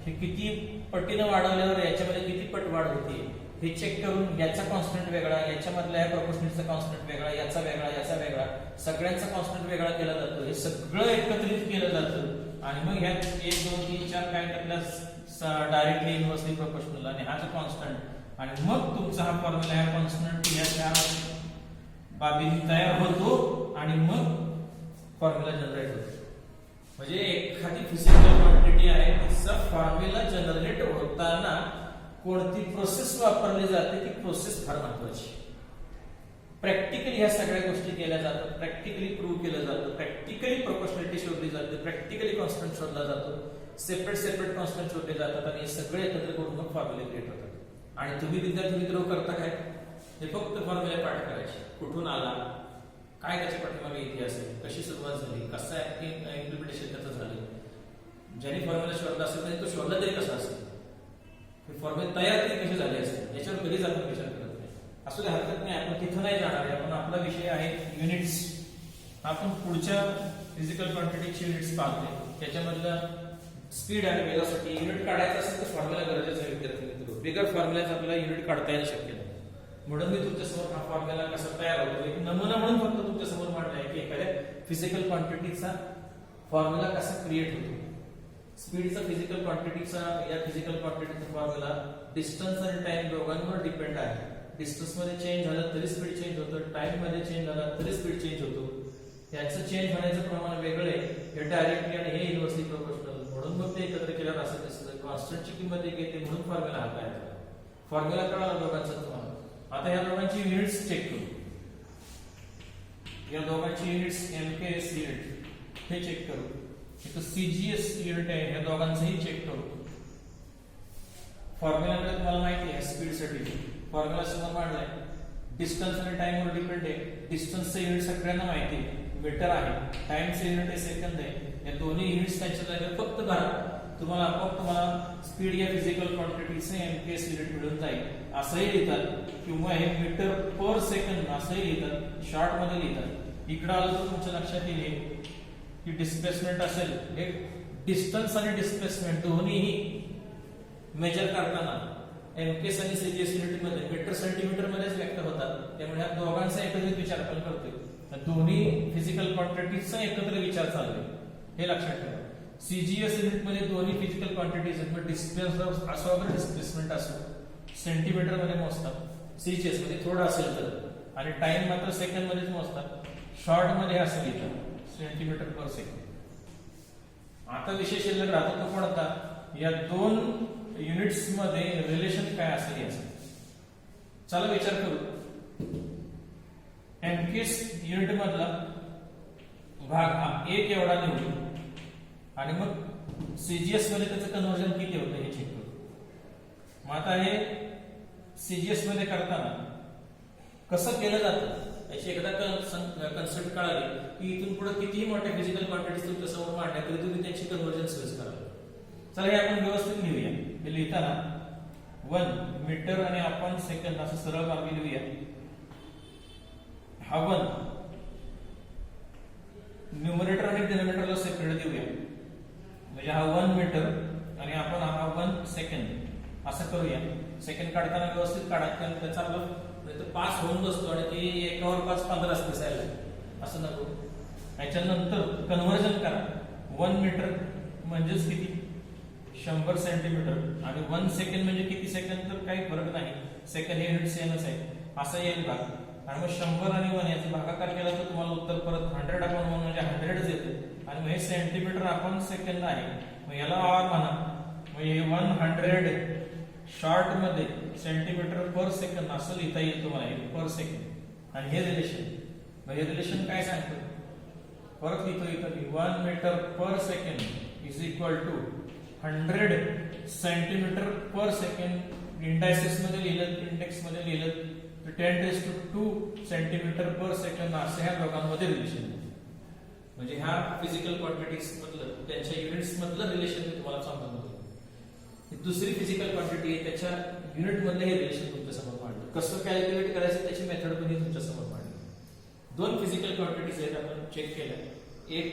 हे किती पटीनं वाढवल्यावर याच्यामध्ये किती पट वाढ होते हे चेक करून याचा कॉन्स्टंट वेगळा, याच्यामधल्या या प्रोपोर्शनलचा कॉन्स्टंट वेगळा, याचा वेगळा, याचा वेगळा, सगळ्यांचा कॉन्स्टंट वेगळा केला जातो. हे सगळं एकत्रित केलं जातं आणि मग ह्यात 1 2 3 4 काय त्यातल्या डायरेक्टली इन्व्हर्सली प्रोपोर्शनल आणि हा जो कॉन्स्टंट आणि मग तुमचा हा फॉर्म्युला ह्या कॉन्स्टंट या 4 बाबींनी तयार होतो आणि मग फॉर्म्युला जनरेट होतो. म्हणजे एखादी फिजिकल क्वांटिटी आहे तिचा फॉर्म्युला जनरेट होताना कोणती प्रोसेस वापरली जाते ती प्रोसेस फार महत्वाची. प्रॅक्टिकली ह्या सगळ्या गोष्टी केल्या जातात, प्रॅक्टिकली प्रूव्ह केलं जातं, प्रॅक्टिकली प्रोपोर्शनॅलिटी शोधली जाते, प्रॅक्टिकली कॉन्स्टंट शोधला जातो, सेपरेट कॉन्स्टंट शोधले जातात आणि हे सगळे एकत्र करून मग फॉर्म्युले क्रिएट होतात. आणि तुम्ही विद्यार्थी मित्र करता काय, हे फक्त फॉर्म्युले पाठ करायचे, कुठून आला, काय त्याच्या पाठीमागे इतिहास आहे, कशी सुरुवात झाली, कसं इम्प्लिमेंटेशन त्याचं झालं, ज्याने फॉर्म्युला शोधला असेल त्याने तो शोधला तरी कसा असेल, हे फॉर्म्युले तयार तरी कसे झाले असेल, याच्यावर कधीच आपण विचार करत नाही. असू दे, हरकत नाही, आपण तिथं नाही जाणार आहे. आपण आपला विषय आहे युनिट्स. आपण पुढच्या फिजिकल क्वांटिटीचे युनिट्स पाहतोय, त्याच्यामधलं स्पीड आणि वेलोसिटी युनिट काढायचं असेल तर फॉर्म्युला गरजेचं आहे विद्यार्थी मित्र. बिगर फॉर्म्युलाच आपल्याला युनिट काढता येणं शक्य नाही. म्हणून मी तुमच्यासमोर हा फॉर्म्युला कसा तयार होतो एक नमुना म्हणून फक्त तुमच्यासमोर मांडला आहे की एखाद्या फिजिकल क्वांटिटीचा फॉर्म्युला कसा क्रिएट होतो. स्पीडचा फिजिकल क्वांटिटीचा, या फिजिकल क्वांटिटीचा फॉर्म्युला डिस्टन्स आणि टाइम दोघांवर डिपेंड आहे. डिस्टन्स मध्ये चेंज झालं तरी स्पीड चेंज होतं, टाइम मध्ये चेंज झाला तरी स्पीड चेंज होतो. याचं चेंज होण्याचं प्रमाण वेगळं आहे, हे डायरेक्टली आणि हे इन्व्हर्सली प्रोपोर्शनल, म्हणून मग ते एकत्र केल्यावर असं दिसतं. कॉन्स्टंटची किंमत एक येते म्हणून फॉर्म्युला हा काय आहे. फॉर्म्युला कळाला दोघांचा तुम्हाला. आता या दोघांची युनिट्स चेक करू. या दोघांची युनिट्स एमकेएस युनिट हे चेक करू. इथं सीजीएस युनिट आहे, या दोघांचंही चेक करू. फॉर्म्युलाकडे तुम्हाला माहिती आहे स्पीडसाठी फॉर्म्युला समोर मांडलाय. डिस्टन्स आणि टाइमवर डिपेंड आहे. डिस्टन्सचं युनिट सगळ्यांना माहिती आहे, मीटर आहे. टाइमचं युनिट आहे सेकंद आहे. या दोन्ही युनिट्स त्यांच्या जागेवर फक्त भरा, तुम्हाला आपोआप तुम्हाला स्पीड या फिजिकल क्वांटिटीचे एमकेएस युनिट मिळून जाईल. असंही लिहितात किंवा हे मीटर पर सेकंद असंही लिहितात, शॉर्ट मध्ये लिहितात. इकडे आलं तर तुमच्या लक्षात येईल की डिस्प्लेसमेंट असेल, हे डिस्टन्स आणि डिस्प्लेसमेंट दोन्हीही मेजर करताना एमकेएस आणि सीजीएस युनिट मध्ये मीटर सेंटीमीटर मध्येच व्यक्त होतात. त्यामुळे या दोघांचा एकत्रित विचार आपण करतोय. दोन्ही फिजिकल क्वांटिटीजचा एकत्र विचार चालू आहे, हे लक्षात ठेवा. सीजीएस युनिट मध्ये दोन्ही फिजिकल क्वांटिटीज आहेत, पण डिस्प्लेसमेंट असो अगर डिस्प्लेसमेंट असो सेंटीमीटर मध्ये मोजतात. सीजीएस मध्ये थोडं असेल तर, आणि टाइम मात्र सेकंड मध्येच मोजतात. शॉर्ट मध्ये असं लिहितात सेंटीमीटर पर सेकंड. आता विषय शिल्लक राहतो तो कोणता, या दोन युनिट्स मध्ये रिलेशन काय असेल याचं. चला विचार करू. एमकेएस युनिट मधला भाग हा एक एवढा निवडू आणि मग सीजीएस मध्ये त्याचं कन्वर्जन किती होतं हे चेक करू. मग आता हे सीजीएस मध्ये करताना कसं केलं जातं याची एकदा कन्सेप्ट कळाली की इथून पुढे कितीही मोठ्या फिजिकल क्वांटिटीज तुमच्या समोर मांडल्या तरी तुम्ही त्यांची कन्वर्जन सहज कराल. चला हे आपण व्यवस्थित लिहूया. हे लिहिताना 1 मीटर आणि आपण सेकंद असं सरळ मार्गी लिहूया. हा 1 न्यूमरेटर आणि डिनोमिनेटरला सेपरेट देऊया. म्हणजे हा 1 मीटर आणि आपण हा 1 सेकंद असं करूया. सेकंड काढताना व्यवस्थित काढा, त्याचा आपलं 5 होऊन बसतो आणि ती एकावर 5 15 दिसायला असं नको. याच्यानंतर कन्वर्जन करा. 1 मीटर म्हणजेच किती 100 सेंटीमीटर आणि 1 सेकंड म्हणजे किती सेकंड, तर काही फरक नाही, सेकंड हे युनिट सेमच आहे. असं येईल भाग. आणि मग 100 आणि 1 याचा भागाकार केला तर तुम्हाला उत्तर परत 100 आपण म्हणजे 100च येते. आणि मग हे सेंटीमीटर आपण सेकंद आहे, मग याला आर म्हणा. मग हे 100 शॉर्ट मध्ये सेंटीमीटर पर सेकंद असं लिहिता येईल तुम्हाला पर सेकंड. आणि हे रिलेशन, मग हे रिलेशन काय सांगतो परत लिहितो इथं 1 metre per second is equal to 100 centimetre per second. Indices मध्ये लिहिलं, इंडेक्स मध्ये लिहिलं तर 10⁻² सेंटीमीटर पर सेकंड असं ह्या दोघांमध्ये रिलेशन. म्हणजे ह्या फिजिकल क्वांटिटीज मधलं त्यांच्या युनिट्स मधलं रिलेशन मी तुम्हाला सांगतो. दुसरी फिजिकल क्वांटिटी आहे त्याच्या युनिट मधलं हे रिलेशन तुमच्या समोर मांडलं. कसं कॅल्क्युलेट करायचं त्याची मेथड पण तुमच्या समोर मांडली. दोन फिजिकल क्वांटिटीज आहेत आपण चेक केल्या. एक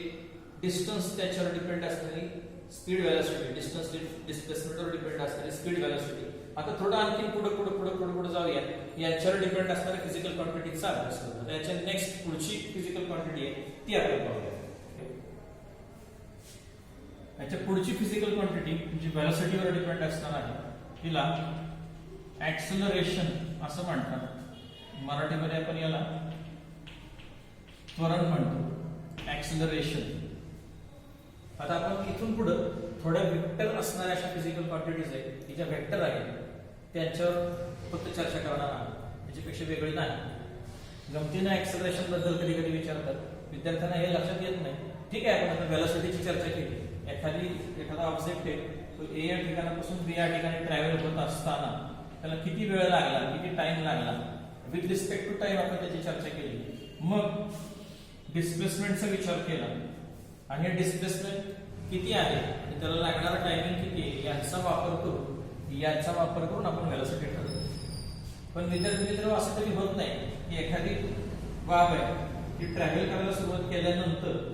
डिस्टन्स त्याच्यावर डिपेंड असणारी स्पीड व्हेलॉसिटी, डिस्टन्स डिस्प्लेसमेंटवर डिपेंड असणारी स्पीड व्हेलॉसिटी. आता थोडं आणखी पुढे जाऊया. याच्यावर डिपेंड असणाऱ्या फिजिकल क्वांटिटीचा अभ्यास करू. याच्या नेक्स्ट पुढची फिजिकल क्वांटिटी आहे ती आपण पाहूया. याच्या पुढची फिजिकल क्वांटिटी जी व्हेलॉसिटीवर डिपेंड असणार आहे तिला ऍक्सेलरेशन असं म्हणतात. मराठीमध्ये आपण याला त्वरण म्हणतो, ऍक्सेलरेशन. आता आपण इथून पुढे थोड्या वेक्टर असणाऱ्या अशा फिजिकल क्वांटिटीज आहेत की ज्या वेक्टर आहेत त्यांच्यावर फक्त चर्चा करणार आहोत, त्याच्यापेक्षा वेगळी नाही. गमतीनं ऍक्सेलरेशन बद्दल कधी कधी विचारतात विद्यार्थ्यांना, हे लक्षात येत नाही. ठीक आहे, आपण आता व्हेलॉसिटीची चर्चा केली. एखादा ऑब्जेक्ट आहे तो ए या ठिकाणापासून बी या ठिकाणी ट्रॅव्हल होत असताना त्याला किती वेळ लागला, किती टाइम लागला, विथ रिस्पेक्ट टू टाइम आपण त्याची चर्चा केली. मग डिस्प्लेसमेंटचा विचार केला आणि डिस्प्लेसमेंट किती आहे आणि त्याला लागणारा टायमिंग किती आहे याचा वापर करून आपण व्हेलॉसिटी ठरवतो. पण विद्यार्थी मित्र असं कधी होत नाही की एखादी बाब आहे ती ट्रॅव्हल करायला सुरुवात केल्यानंतर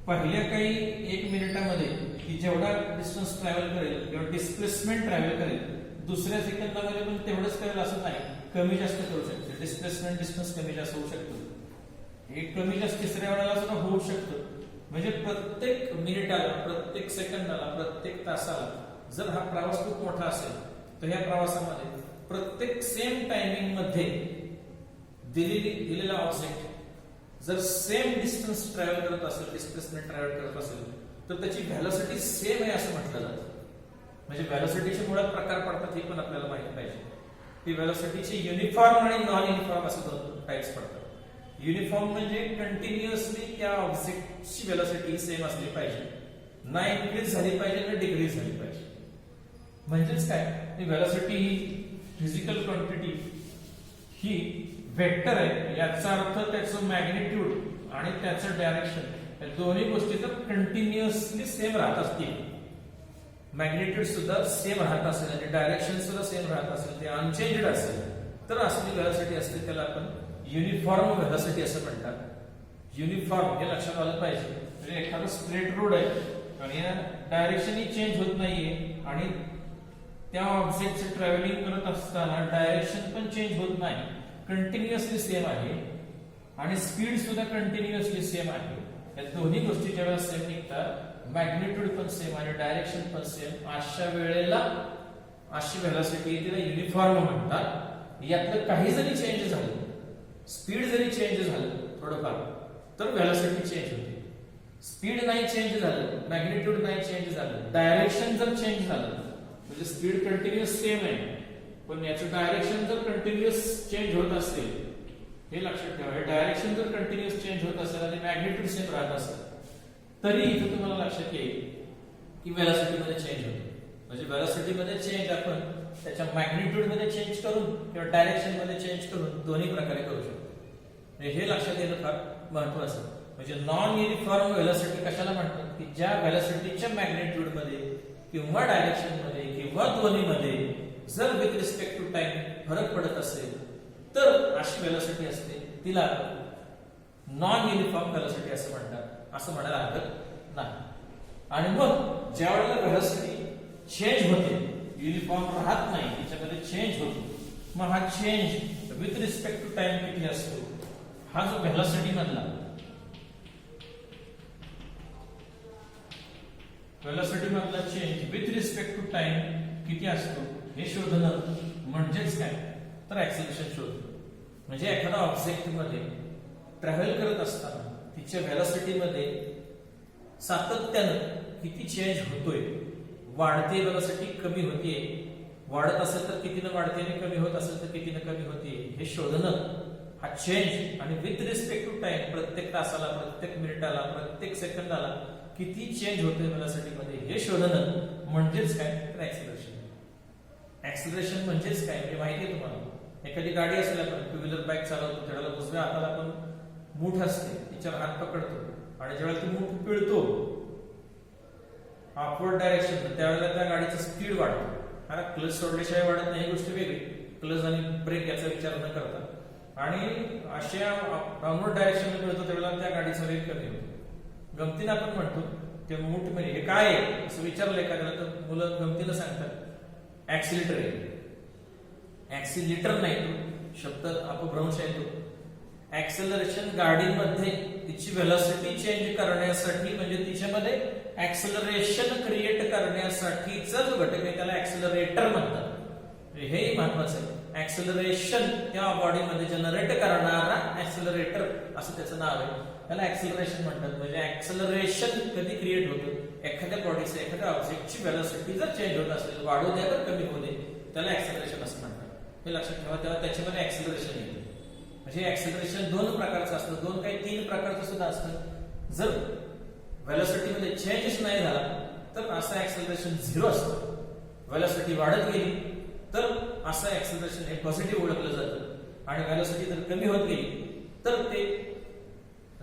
पहिल्या काही 1 मिनिटामध्ये ती जेवढा डिस्टन्स ट्रॅव्हल करेल किंवा डिस्प्लेसमेंट ट्रॅव्हल करेल दुसऱ्या सेकंदामध्ये पण तेवढंच करेल असं नाही, कमी जास्त करू शकते. डिस्प्लेसमेंट डिस्टन्स कमी जास्त होऊ शकतो, एक कमी जास्त तिसऱ्या वेळेला सुद्धा होऊ शकतं. म्हणजे प्रत्येक मिनिटाला, प्रत्येक सेकंदाला, प्रत्येक तासाला जर हा प्रवास खूप मोठा असेल तर ह्या प्रवासामध्ये प्रत्येक सेम टायमिंग मध्ये दिलेला ऑब्जेक्ट जर सेम डिस्टन्स ट्रॅव्हल करत असेल, डिस्प्लेसमेंट ट्रॅव्हल करत असेल, तर त्याची व्हेलॉसिटी सेम आहे असं म्हटलं जातं. म्हणजे व्हेलॉसिटीचे मुळात प्रकार पडतात हे पण आपल्याला माहिती पाहिजे. की व्हेलॉसिटीचे युनिफॉर्म आणि नॉन युनिफॉर्म असे दोन टाइप्स पडतात. युनिफॉर्म म्हणजे कंटिन्युअसली त्या ऑब्जेक्टची व्हेलॉसिटी सेम असली पाहिजे, ना इन्क्रीज झाली पाहिजे ना डिक्रीज झाली पाहिजे. म्हणजेच काय, व्हेलॉसिटी ही फिजिकल क्वांटिटी ही वेक्टर आहे. याचा अर्थ त्याचं मॅग्निट्यूड आणि त्याचं डायरेक्शन या दोन्ही गोष्टी जर कंटिन्युअसली सेम राहत असतील, मॅग्निट्यूड सुद्धा सेम राहत असेल आणि डायरेक्शन सुद्धा सेम राहत असेल, ते अनचेंज्ड असेल, तर असली व्हेलॉसिटी असते त्याला आपण युनिफॉर्म व्हेलॉसिटी असं म्हणतात. युनिफॉर्म हे लक्षात आलं पाहिजे. म्हणजे एखादा स्ट्रेट रोड आहे आणि डायरेक्शन ही चेंज होत नाहीये आणि त्या ऑब्जेक्टचे ट्रॅव्हलिंग करत असताना डायरेक्शन पण चेंज होत नाही, कंटिन्युअसली सेम आहे आणि स्पीड सुद्धा कंटिन्युअसली सेम आहे. या दोन्ही गोष्टी जेव्हा सेम निघतात, मॅग्निट्यूड पण सेम आणि डायरेक्शन पण सेम, अशा वेळेला अशी व्हेलॉसिटी तिला युनिफॉर्म म्हणतात. यातलं काही जरी चेंज झालं, स्पीड जरी चेंज झालं थोडंफार, तर व्हेलॉसिटी चेंज होते. स्पीड नाही चेंज झालं, मॅग्निट्यूड नाही चेंज झालं, डायरेक्शन जर चेंज झालं, म्हणजे स्पीड कंटिन्युअस सेम आहे पण याचं डायरेक्शन जर कंटिन्युअस चेंज होत असेल, हे लक्षात ठेवा, हे डायरेक्शन जर कंटिन्युअस चेंज होत असेल आणि मॅग्निट्यूड सेम राहत असेल, तरी इथे तुम्हाला लक्षात येईल की व्हेलॉसिटी मध्ये चेंज होतो. म्हणजे व्हेलॉसिटी मध्ये चेंज आपण त्याच्या मॅग्निट्यूड मध्ये चेंज करून किंवा डायरेक्शन मध्ये चेंज करून दोन्ही प्रकारे करू शकतो. हे लक्षात येणं फार महत्वाचं. म्हणजे नॉन युनिफॉर्म व्हेलॉसिटी कशाला म्हणतात, की ज्या व्हेलॉसिटीच्या मॅग्निट्यूड मध्ये किंवा डायरेक्शन मध्ये किंवा दोन्ही मध्ये जर विथ रिस्पेक्ट टू टाइम फरक पडत असेल, तर अशी व्हेलॉसिटी असते, तिला नॉन युनिफॉर्म व्हेलॉसिटी असं म्हणतात. असं म्हणायला हरकत नाही. आणि मग ज्या वेळेला व्हेलॉसिटी चेंज होते, युनिफॉर्म राहत नाही, त्याच्यामध्ये चेंज होतो, मग हा change with respect to time किती असतो, हा जो व्हेलॉसिटी मधला change with respect to time किती असतो हे शोधणं म्हणजेच काय, तर ऍक्सेलरेशन शोधणं. म्हणजे एखादा ऑब्जेक्ट मध्ये ट्रॅव्हल करत असताना तिच्या व्हेलॉसिटी मध्ये सातत्यानं किती चेंज होतोय, वाढते व्हेलॉसिटी कमी होतीये, वाढत असेल तर कितीनं वाढते आणि कमी होत असेल तर कितीनं कमी होतीये, हे शोधणं हा चेंज. आणि विथ रिस्पेक्ट टू टाइम, प्रत्येक तासाला, प्रत्येक मिनिटाला, प्रत्येक सेकंदाला किती चेंज होतोय व्हेलॉसिटी मध्ये हे शोधणं म्हणजेच काय, तर ऍक्सेलरेशन. ऍक्सेलरेशन म्हणजेच काय हे माहिती आहे तुम्हाला. एखादी गाडी असेल, आपण टू व्हीलर बाईक चालवतो, त्याला उजव्या हाताला आपण मूठ असते, तिच्यावर हात पकडतो आणि ज्यावेळेला ती मूठ पिळतो अपवर्ड डायरेक्शन, त्यावेळेला त्या गाडीचा स्पीड वाढतो. हा क्लच सोडल्याशिवाय वाढत नाही, ही गोष्ट वेगळी. क्लच आणि ब्रेक याचा विचार न करता, आणि अशा डाऊनवर्ड डायरेक्शन पिळतो त्यावेळेला त्या गाडीचा वेग कमी होतो. गमतीनं आपण म्हणतो ते मूठ म्हणजे हे काय आहे असं विचारलं एखाद्याला, तर मुलं गमतीनं सांगतात ऍक्सिलेटर आहे. ऍक्सिलेटर नाही, तो शब्द अपभ्रंश आहे. तो ऍक्सेलरेशन गाडीमध्ये तिची व्हेलॉसिटी चेंज करण्यासाठी, म्हणजे तिच्यामध्ये ऍक्सेलरेशन क्रिएट करण्यासाठीचा जो घटक आहे त्याला ऍक्सेलरेटर म्हणतात. हेही महत्वाचं आहे. ऍक्सेलरेशन त्या बॉडीमध्ये जनरेट करणारा ऍक्सेलरेटर असं त्याचं नाव आहे, त्याला ऍक्सेलरेशन म्हणतात. म्हणजे ऍक्सेलरेशन कधी क्रिएट होतं, एखाद्या बॉडीचं, एखाद्या ऑब्जेक्टची व्हेलॉसिटी जर चेंज होत असेल, वाढू द्या तर कमी होऊ दे, त्याला ऍक्सेलरेशन असं म्हणतात. हे लक्षात ठेवा. तेव्हा त्याच्यामध्ये ऍक्सेलरेशन येते. म्हणजे ऍक्सेलरेशन दोन प्रकारचं असतं, दोन काही तीन प्रकारचं सुद्धा असतं. जर व्हेलॉसिटी मध्ये चेंजच नाही झाला तर असं ऍक्सेलरेशन झिरो असतं. व्हेलॉसिटी वाढत गेली तर असं ऍक्सेलरेशन हे पॉझिटिव्ह ओळखलं जातं. आणि व्हेलॉसिटी जर कमी होत गेली तर ते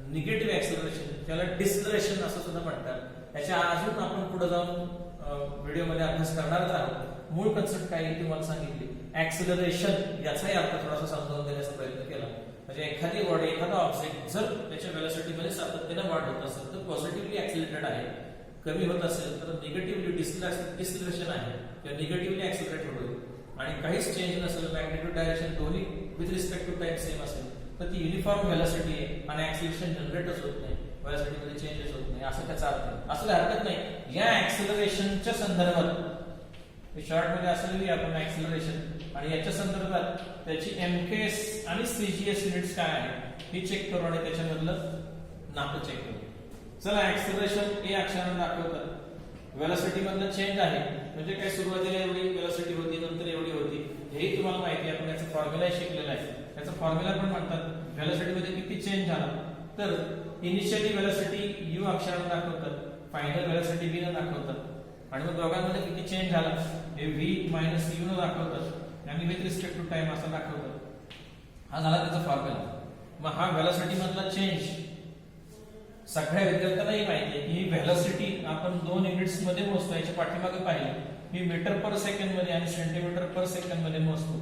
निगेटिव्ह ऍक्सेलरेशन, त्याला डिसलरेशन असं सुद्धा म्हणतात. याच्या अजून आपण पुढे जाऊन व्हिडिओमध्ये अभ्यास करणारच आहोत. मूळ कन्सेप्ट काय आहे तुम्हाला सांगितली. ऍक्सेलरेशन याचाही अर्थ थोडासा समजावून देण्याचा प्रयत्न केला. म्हणजे एखादी बॉडी, एखादा ऑब्जेक्ट जर त्याच्या व्हेलॉसिटी मध्ये सातत्याने वाढ होत असेल तर पॉझिटिव्हली ऍक्सेलरेटेड आहे, कमी होत असेल तर निगेटिव्हली डिसलरेशन आहे किंवा निगेटिव्हली ऍक्सेलरेट होईल. आणि काहीच चेंज नसेल, मॅग्निट्यूड डायरेक्शन दोन्ही with respect to time same असेल, तर ती युनिफॉर्म व्हेलॉसिटी आहे आणि ऍक्सेलरेशन जनरेटच होत नाही, व्हेलॉसिटी मध्ये चेंजेस होत नाही, असं त्याचा अर्थ आहे. असं हरकत नाही. या ऍक्सेलरेशनच्या संदर्भात शॉर्ट मध्ये असं लिहूया आपण ऍक्सिलरेशन, आणि याच्या संदर्भात त्याची एमकेएस आणि सीजीएस युनिट्स काय आहे हे चेक करू आणि त्याच्यामधलं नातं चेक करू. चला, ऍक्सिलरेशन ए अक्षराने दाखवतात. वेलोसिटी मधलं चेंज आहे म्हणजे काय, सुरुवातीला एवढी वेलोसिटी होती, नंतर एवढी होती, हेही तुम्हाला माहिती आहे. आपण याचा फॉर्म्युला शिकलेला आहे. त्याचा फॉर्म्युला पण म्हणतात वेलोसिटी मध्ये किती चेंज झाला. तर इनिशियली वेलोसिटी यू अक्षराने दाखवतात, फायनल वेलोसिटी व्ही ने दाखवतात, आणि मग दोघांमध्ये किती चेंज झाला हे व्ही मायनस यू ने दाखवतात, आणि विथ रिस्पेक्ट टू टाइम असं दाखवतात. हा झाला त्याचा फॉर्म्युला. मग हा वेलोसिटी मधला चेंज सगळ्या विद्यार्थ्यांनाही माहिती आहे की ही व्हेलॉसिटी आपण 2 युनिट्स मध्ये मोजतो. याच्या पाठीमागे पाहिली ही मीटर पर सेकंड मध्ये आणि सेंटीमीटर पर सेकंड मध्ये मोजतो.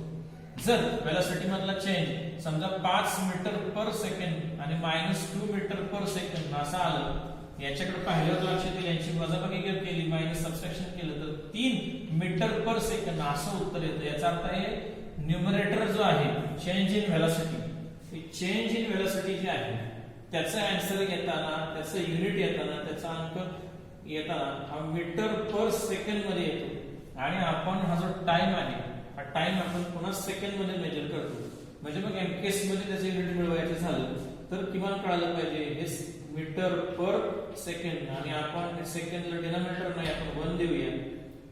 जर व्हेलॉसिटी मधला चेंज समजा 5 मीटर पर सेकंड आणि -2 मीटर पर सेकंड असं आलं, याच्याकडे पाहिल्यावर लक्षात येईल यांची वजाबाकी केली, मायनस सबट्रॅक्शन केलं तर 3 मीटर पर सेकंड असं उत्तर येतं. याचा अर्थ आहे न्यूमरेटर जो आहे change in velocity, change in velocity जे आहे त्याचा आन्सर येताना, त्याचं युनिट येताना, त्याचा अंक येताना हा मीटर पर सेकंड मध्ये येतो, आणि आपण हा जो टाइम आहे हा टाइम आपण पुन्हा सेकंड मध्ये मेजर करतो. म्हणजे मग एमकेएस मध्ये त्याचं युनिट मिळवायचं झालं तर किमान कळालं पाहिजे हे मीटर पर सेकंड, आणि आपण सेकंडला डिनॉमिनेटर नाही आपण 1 देऊया,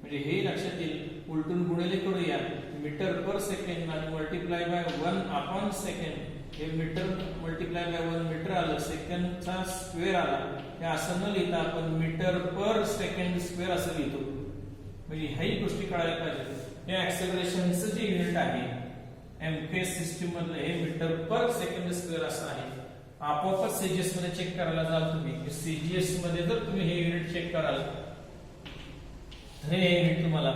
म्हणजे हे लक्षात येईल. उलटून गुणिले करूया, मीटर पर सेकंड आणि मल्टिप्लाय बाय 1 अपॉन सेकंड, हे मीटर मल्टिप्लाय बाय 1 मीटर आलं, सेकंडचा स्क्वेअर आला. हे असं न लिहिता आपण मीटर पर सेकंड स्क्वेअर असं लिहितो. म्हणजे ह्याही गोष्टी कळायला पाहिजे. हे ऍक्सेलरेशनचं जे युनिट आहे एमकेएस सिस्टीम मधलं हे मीटर पर सेकंड स्क्वेअर असं आहे. आपोआपच सीजीएस मध्ये चेक करायला जाल तुम्ही, सीजीएस मध्ये जर तुम्ही हे युनिट चेक कराल तर हे युनिट तुम्हाला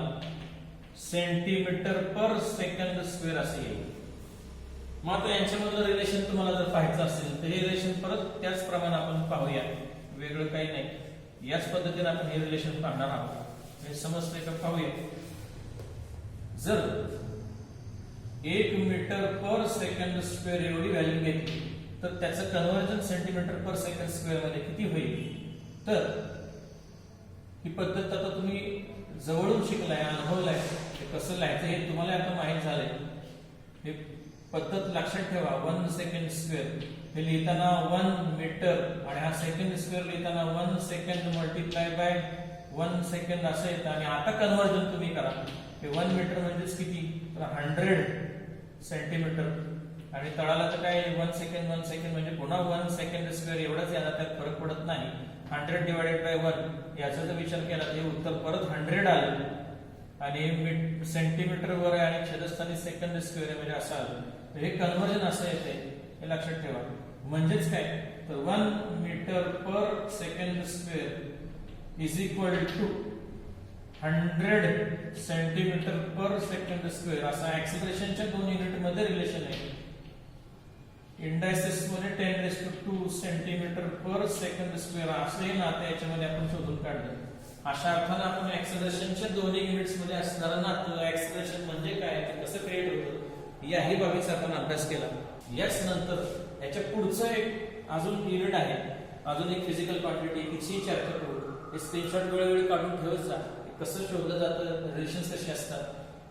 सेंटीमीटर पर सेकंड स्क्वेअर असं येईल. मग आता यांच्यामधलं रिलेशन तुम्हाला जर पाहायचं असेल तर हे रिलेशन परत त्याचप्रमाणे आपण पाहूया, वेगळं काही नाही. याच पद्धतीने आपण हे रिलेशन पाहणार आहोत. हे समजतंय का पाहूया. जर 1 मीटर पर सेकंड स्क्वेअर एवढी व्हॅल्यू घेतली तर त्याचं conversion centimetre per second square मध्ये किती होईल. तर ही पद्धत आता तुम्ही जवळून शिकलाय, अनुभवलाय, कसं लिहायचं हे तुम्हाला आता माहित झालंय. हे पद्धत लक्षात ठेवा. 1 सेकंड स्क्वेअर हे लिहिताना 1 मीटर आणि हा सेकंड स्क्वेअर लिहिताना 1 सेकंड मल्टिप्लाय बाय 1 सेकंड असं येतं. आणि आता कन्व्हर्जन तुम्ही करा. हे 1 मीटर म्हणजेच किती, तर 100 सेंटीमीटर, आणि तळाला तर काय 1 सेकंड म्हणजे पुन्हा 1 सेकंड स्क्वेअर एवढंच येणार, त्यात फरक पडत नाही. 100 डिवाइडेड बाय 1 याचा जर विचार केला तर हे उत्तर परत 100 आलं, आणि सेंटीमीटर वर आहे आणि छेदस्थानी सेकंड स्क्वेअर आहे म्हणजे असं आलं. हे कन्व्हर्जन असं येते, हे लक्षात ठेवा. म्हणजेच काय, तर 1 metre per second square is equal to 100 centimetre per second square असं ऍक्सिलरेशनच्या 2 युनिट मध्ये रिलेशन आहे. इंडायसेस मध्ये 10⁻² सेंटीमीटर पर सेकंड स्क्वेअर असं नातं याच्यामध्ये आपण शोधून काढलं. अशा अर्थाने आपण ऍक्सिलरेशनच्या दोन्ही युनिट्स मध्ये असणारं नातं, ऍक्सिलरेशन म्हणजे काय, ते कसं क्रिएट होतं, याही बाबीचा आपण अभ्यास केला. याच नंतर याच्या पुढचं एक अजून युनिट आहे, अजून एक फिजिकल क्वांटिटी, तिची चर्चा करू. हे स्क्रीनशॉट वेळोवेळी काढून ठेवत जा. कसं शोधलं जातं, रिलेशन्स कसे असतात,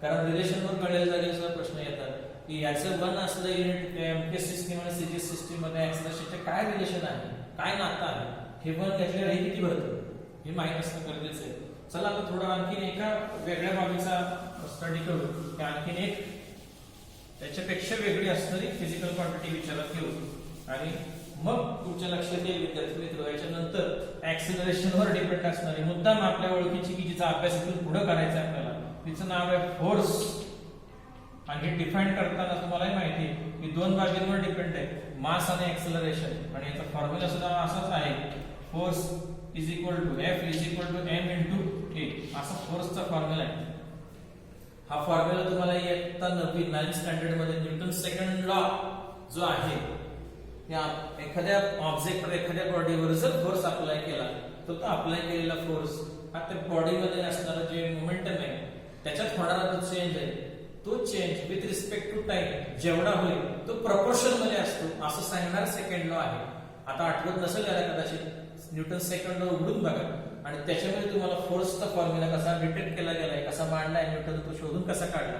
कारण रिलेशनवर कळलेल्या जागेचा प्रश्न येतात की याचं 1 असलं युनिट एमकेएस सिस्टीम आणि सीजीएस सिस्टीम मध्ये ऍक्सिलरेशनचे काय रिलेशन आहे, काय नातं आहे, हे 1 घेतल्यावर हे किती भरतं हे माहित असणं गरजेचं आहे. चला आता थोडं आणखीन एका वेगळ्या बाबीचा स्टडी करू, की आणखीन एक त्याच्यापेक्षा वेगळी असणारी फिजिकल क्वांटिटी विचारात घेऊ, आणि मग तुमच्या लक्षात येईल विद्यार्थी मित्र याच्यानंतर ऍक्सिलरेशनवर डिपेंड असणारी मुद्दाम आपल्या ओळखीची की जिचा अभ्यास इथून पुढे करायचा आपल्याला, तिचं नाव आहे फोर्स. आणि हे डिफाईन करताना तुम्हालाही माहिती आहे की 2 बाबींवर डिपेंड आहे, मास आणि ऍक्सिलरेशन. आणि याचा फॉर्म्युला सुद्धा असाच आहे, force is equal to F is equal to M into A, असा फोर्सचा फॉर्म्युला आहे. हा फॉर्म्युला तुम्हाला इयत्ता 9th स्टँडर्ड मध्ये न्यूटन सेकंड लॉ जो आहे, या एखाद्या ऑब्जेक्टवर एखाद्या बॉडीवर जर फोर्स अप्लाय केला तर तो अप्लाय केलेला फोर्स हा त्या बॉडीमध्ये असणारा जे मोमेंटम आहे त्याच्यात होणारा जो चेंज आहे, तो change with respect to time जेवढा होईल तो प्रपोर्शन मध्ये असतो असं सांगणार सेकंड लॉ आहे. आता आठवत नसेल याला कदाचित, न्यूटन सेकंड लॉ उघडून बघा. आणि त्याच्यामध्ये तुम्हाला फोर्सचा फॉर्म्युला कसा डिटेक्ट केला गेलाय, कसा मांडलाय न्यूटन, तो शोधून कसा काढला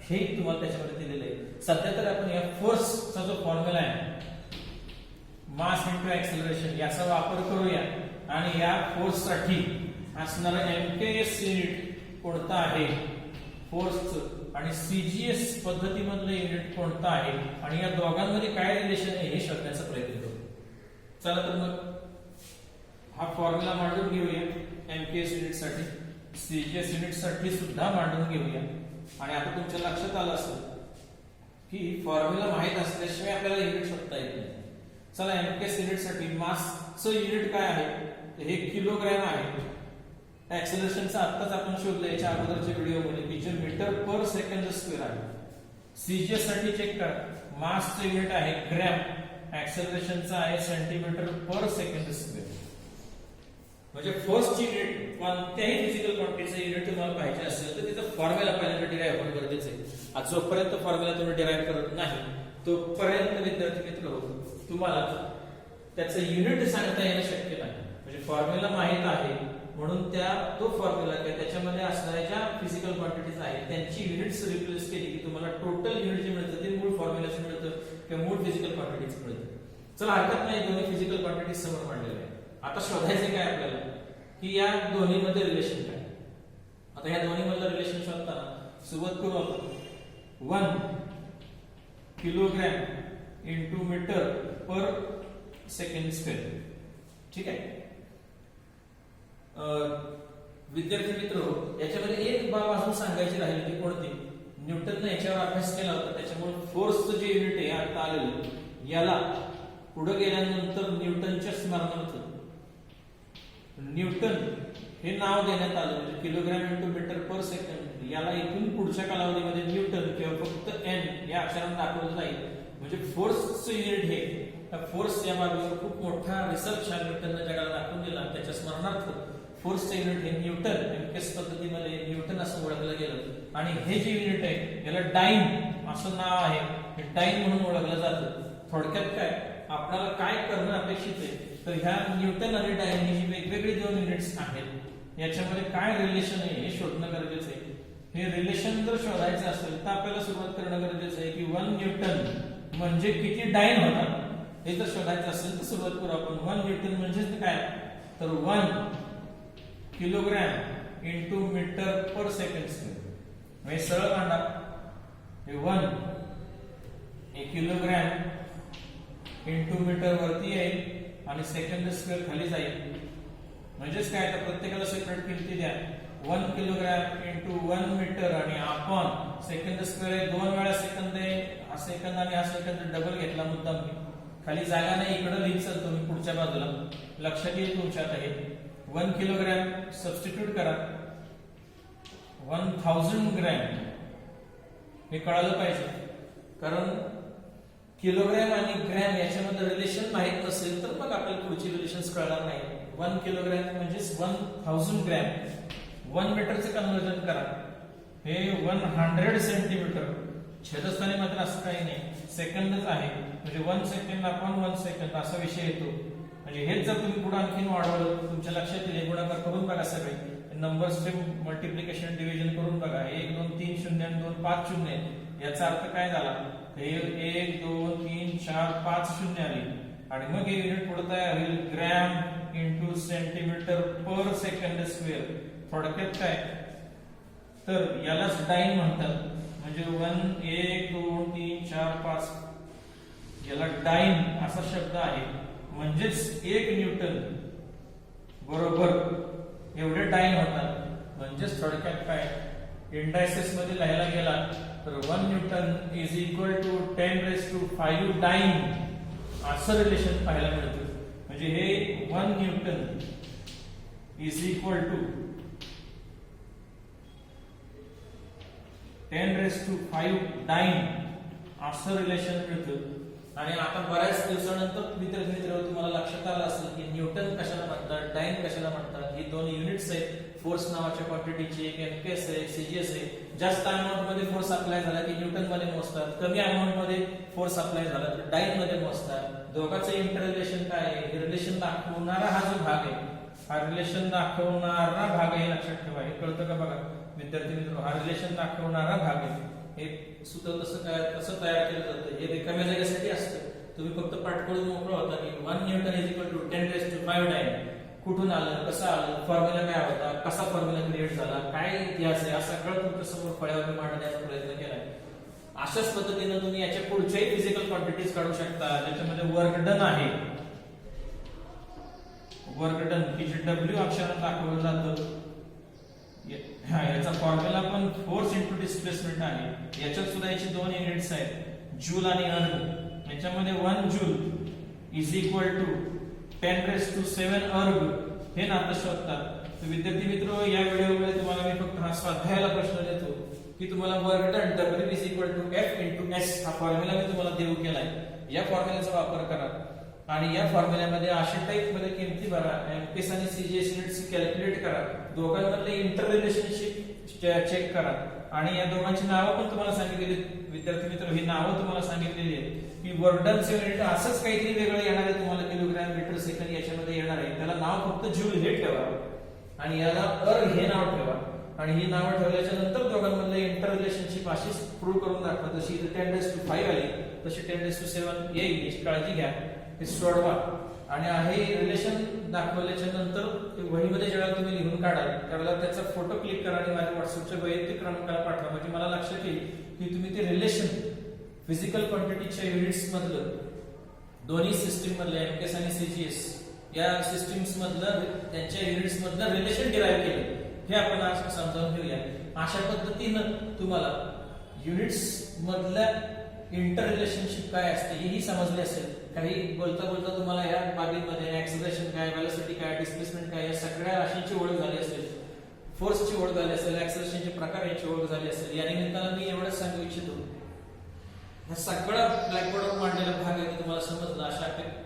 हे तुम्हाला त्याच्यामध्ये दिलेलं आहे. सध्या तर आपण या फोर्सचा जो फॉर्म्युला आहे मास इंटू ऍक्सेलरेशन याचा वापर करूया आणि या फोर्स साठी असणारा एमकेएस युनिट कोणता आहे फोर्सचं आणि सीजीएस पद्धतीमधलं युनिट कोणतं आहे आणि या दोघांमध्ये काय रिलेशन आहे हे शोधण्याचा प्रयत्न करू. चला तर मग हा फॉर्म्युला मांडून घेऊया एमकेएस युनिट साठी, सीजीएस युनिट साठी सुद्धा मांडून घेऊया. आणि आता तुमच्या लक्षात आलं असेल की फॉर्म्युला माहित असल्याशिवाय आपल्याला युनिट शोधता येत नाही. चला एमकेएस युनिट साठी मासचं युनिट काय आहे, हे किलोग्रॅम आहे. ऍक्सेलरेशनचं आत्ताच आपण शोधलं याच्या अगोदरच्या व्हिडिओमध्ये की जे मीटर पर सेकंड स्क्वेअर आहे. सीजीएस साठी चेक करा, मासचं युनिट आहे ग्रॅम, ऍक्सेलरेशनचं आहे सेंटीमीटर पर सेकंड स्क्वेअर. म्हणजे फोर्सची युनिट कोणत्याही फिजिकल क्वांटिटीचं युनिट तुम्हाला पाहिजे असेल तर तिथं फॉर्म्युला पहिल्यांदा डिराईव्ह होणं गरजेचं आहे. आज जोपर्यंत फॉर्म्युला तुम्ही डिराईव्ह करत नाही तोपर्यंत विद्यार्थी मित्र तुम्हाला त्याचं युनिट सांगता येणं शक्य नाही. म्हणजे फॉर्म्युला माहित आहे म्हणून तो फॉर्म्युला किंवा त्याच्यामध्ये असणाऱ्या ज्या फिजिकल क्वांटिटीज आहेत त्यांची युनिट्स रिप्लेस केली की तुम्हाला टोटल युनिट जे मिळतं ते मूळ फॉर्म्युलाचं मिळतं किंवा मूळ फिजिकल क्वांटिटीज मिळतं. चला हरकत नाही, दोन्ही फिजिकल क्वांटिटीज समोर मांडलेले आहेत. आता शोधायचं काय आपल्याला की या दोन्हीमध्ये रिलेशन काय. आता या दोन्हीमधलं रिलेशन शोधताना सुरुवात करू आपण 1 kilogram into metre per second square. ठीक आहे विद्यार्थी मित्र, याच्यामध्ये एक बाब अजून सांगायची राहिली ती कोणती, न्यूटनने याच्यावर अभ्यास केला होता त्याच्यामुळे फोर्सचं जे युनिट आहे आता आलेलं याला पुढे गेल्यानंतर न्यूटनच्या स्मरणार्थ न्यूटन हे नाव देण्यात आलं. म्हणजे kilogram into metre per second याला इथून पुढच्या कालावधीमध्ये न्यूटन किंवा फक्त एन या अक्षराने दाखवलं जाईल. म्हणजे फोर्सचं युनिट हे फोर्स या बाबीवर खूप मोठा रिसर्च न्यूटनने जगाला दाखवून दिला. त्याच्या स्मरणार्थ फोर्सचं युनिट हे न्यूटन एमकेएस पद्धतीमध्ये न्यूटन असं ओळखलं गेलं. आणि हे जे युनिट आहे याला डाईन असं नाव आहे, हे डाईन म्हणून ओळखलं जातं. थोडक्यात काय आपल्याला काय करणं अपेक्षित आहे तर ह्या न्यूटन आणि डाईन ही जी वेगवेगळी दोन युनिट्स आहेत याच्यामध्ये काय रिलेशन आहे हे शोधणं गरजेचं आहे. हे रिलेशन जर शोधायचं असेल तर आपल्याला सुरुवात करणं गरजेचं आहे की 1 न्यूटन म्हणजे किती डाईन होतात हे जर शोधायचं असेल तर सुरुवात करू आपण. 1 न्यूटन म्हणजे काय तर 1 kilogram into metre per second square. म्हणजे सरळ मांडा, हे 1 किलोग्रॅम इंटू मीटर वरती येईल आणि सेकंड स्क्वेअर खाली जाईल. म्हणजेच काय तर प्रत्येकाला सेपरेट किमती द्या. 1 किलोग्रॅम इंटू 1 मीटर आणि आपण सेकंड स्क्वेअर आहे 2 वेळा सेकंद आहे. हा सेकंद आणि हा सेकंद डबल घेतला मुद्दाम मी, खाली जागा नाही इकडे लिहित चालतो मी पुढच्या बाजूला, लक्षात येईल तुमच्यात आहे. 1 किलोग्रॅम सबस्टिट्यूट करा 1000 ग्रॅम हे कळालं पाहिजे, कारण किलोग्रॅम आणि ग्रॅम याच्यामध्ये रिलेशन माहित नसेल तर मग आपल्याला पुढची रिलेशन्स कळणार नाही. 1 किलोग्रॅम म्हणजे 1000 ग्रॅम. 1 मीटरचं कन्वर्जन करा, हे 100 सेंटीमीटर. छेदस्थानी मात्र असं काही नाही, सेकंदच आहे. म्हणजे 1 सेकंड आपण 1 सेकंद असा विषय येतो. म्हणजे हेच जर तुम्ही पुढे आणखीन वाढवलं तुमच्या लक्षात येईल. गुणाकार करून बघा सगळे नंबर्सचे मल्टिप्लिकेशन डिव्हिजन करून बघा. 1 2 3 0 आणि 2 5 0 याचा अर्थ काय झाला, हे 1 2 3 4 5 0 आली आणि मग हे युनिट पुढे तयार होईल gram into centimetre per second square. थोडक्यात काय तर यालाच डाईन म्हणतात. म्हणजे 1 2 3 4 5 याला डाईन असा शब्द आहे. म्हणजेच 1 न्यूटन बरोबर एवढे डाईन होतात. म्हणजेच थोडक्यात काय इंडायसेस मध्ये लिहायला गेला तर 1 newton is equal to 10⁵ dyne असं रिलेशन पाहायला मिळतं. म्हणजे हे 1 newton is equal to 10⁵ dyne असं रिलेशन मिळतं. आणि आता बऱ्याच दिवसानंतर विद्यार्थी तुम्हाला लक्षात आलं असेल की न्यूटन कशाला म्हणतात, डाईन कशाला म्हणतात. ही दोन युनिट्स आहेत फोर्स नावाच्या क्वांटिटीची. एक एमकेएस आहे, सीजीएस आहे. जास्त अमाऊंट मध्ये फोर्स अप्लाय झाला की न्यूटन मध्ये मोजतात, कमी अमाऊंट मध्ये फोर्स अप्लाय झाला तर डाईन मध्ये मोजतात. दोघांचं इंटर रिलेशन काय आहे हे रिलेशन दाखवणारा हा जो भाग आहे हा रिलेशन दाखवणारा भाग आहे, लक्षात ठेवा. हे कळतं का बघा विद्यार्थी मित्र, हा रिलेशन दाखवणारा भाग आहे. हे सूत्र कसं तयार केलं जातं, हे रिकाम्या जागेसाठी असतं. तुम्ही फक्त पाठ करून मोकळं होता की 1 न्यूटन इज इक्वल टू 10⁵ डायन कुठून आलं, कसं आलं, फॉर्म्युला काय होता, कसा फॉर्म्युला क्रिएट झाला, काय इतिहास आहे, असं सगळं तुमच्या समोर फळ्यावर मांडण्याचा प्रयत्न केलाय. अशाच पद्धतीने तुम्ही याच्या पुढच्याही फिजिकल क्वांटिटीज काढू शकता, ज्याच्यामध्ये वर्क डन आहे. वर्क डन की जे W अक्षरात दाखवलं जातं. याचा फॉर्म्युला पण फोर्स इंटू डिस्प्लेसमेंट आहे. याच्यात सुद्धा याची 2 युनिट्स आहेत, जूल आणि अर्ग. याच्यामध्ये 1 जूल इज इक्वल टू 10⁷ अर्ग हे नातं शोधतात. तर विद्यार्थी मित्र, या व्हिडिओमध्ये तुम्हाला मी फक्त हा स्वाध्यायाला प्रश्न देतो की तुम्हाला work done W is equal to F into S हा फॉर्म्युला मी तुम्हाला देऊ केलाय. या फॉर्म्युल्याचा वापर करा आणि या फॉर्म्युल्यामध्ये अशा टाइप मध्ये किमती भरा, एमपीएस आणि सीजीएस युनिट्स कॅल्क्युलेट करा, दोघांमधले इंटर रिलेशनशिप चेक करा आणि या दोघांची नावं पण तुम्हाला सांगितलेली. विद्यार्थी मित्र, ही नावं तुम्हाला सांगितलेली आहेत की वर्क डनचे युनिट असंच काहीतरी वेगळं येणार आहे तुम्हाला, किलोग्रॅम मीटर सेकंड याच्यामध्ये येणार आहे. त्याला नाव फक्त जूल हे ठेवा आणि याला अर्ग हे नाव ठेवा आणि ही नावं ठेवल्याच्या नंतर दोघांमधले इंटर रिलेशनशिप अशीच प्रूव्ह करून दाखवा. जशी 10⁵ आली तशी 10⁷ येईल, याची काळजी घ्या. हे सोडवा आणि हे रिलेशन दाखवल्याच्या नंतर वहीमध्ये जेव्हा तुम्ही लिहून काढाल त्यावेळेला त्याचा फोटो क्लिक करा आणि माझ्या व्हॉट्सअपच्या वैयक्तिक क्रमांकाला पाठवा. म्हणजे मला लक्षात येईल की तुम्ही ते रिलेशन फिजिकल क्वांटिटीच्या युनिट्स मधलं, दोन्ही सिस्टीम मधलं एमकेएस आणि सीजीएस या सिस्टीम्स मधलं, त्यांच्या युनिट्स मधलं रिलेशन डिराईव्ह केलं. हे आपण आज समजावून घेऊया. अशा पद्धतीनं तुम्हाला युनिट्स मधल्या इंटर रिलेशनशिप काय असते हेही समजले असेल. काही बोलता बोलता तुम्हाला या बाबींमध्ये ऍक्सेलरेशन काय, वेलोसिटी काय, डिस्प्लेसमेंट काय या सगळ्या राशींची ओळख झाली असेल, फोर्सची ओळख झाली असेल, ऍक्सेलरेशनचे प्रकार याची ओळख झाली असेल. या निमित्तानं मी एवढंच सांगू इच्छितो, हा सगळा ब्लॅकबोर्डवर मांडलेला भाग आहे तुम्हाला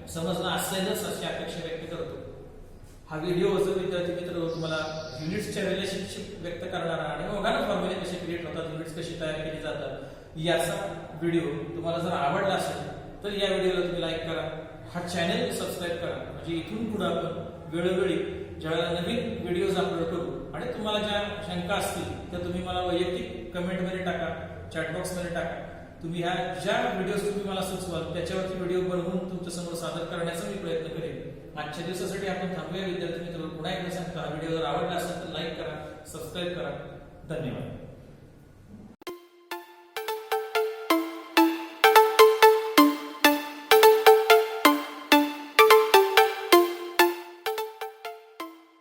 समजला असेलच अशी अपेक्षा व्यक्त करतो. हा व्हिडिओ जर विद्यार्थी मित्र तुम्हाला युनिट्सच्या रिलेशनशिप व्यक्त करणारा आणि दोघांना फॉर्म्युले कसे क्रिएट होतात, युनिट्स कशी तयार केली जातात याचा व्हिडिओ तुम्हाला जर आवडला असेल तर या व्हिडिओला तुम्ही लाईक करा, हा चॅनल सबस्क्राईब करा. म्हणजे इथून पुढे आपण वेळोवेळी ज्यावेळेला नवीन व्हिडिओज अपलोड करू आणि तुम्हाला ज्या शंका असतील त्या तुम्ही मला वैयक्तिक कमेंटमध्ये टाका, चॅटबॉक्समध्ये टाका. तुम्ही ह्या ज्या व्हिडिओज तुम्ही मला सुचवाल त्याच्यावरती व्हिडिओ बनवून तुमच्या समोर सादर करण्याचा मी प्रयत्न करेन. आजच्या दिवसासाठी आपण थांबूया विद्यार्थी मित्र. पुन्हा एकदा सांगतो, हा व्हिडिओ जर आवडला असेल तर लाईक करा, सबस्क्राईब करा. धन्यवाद.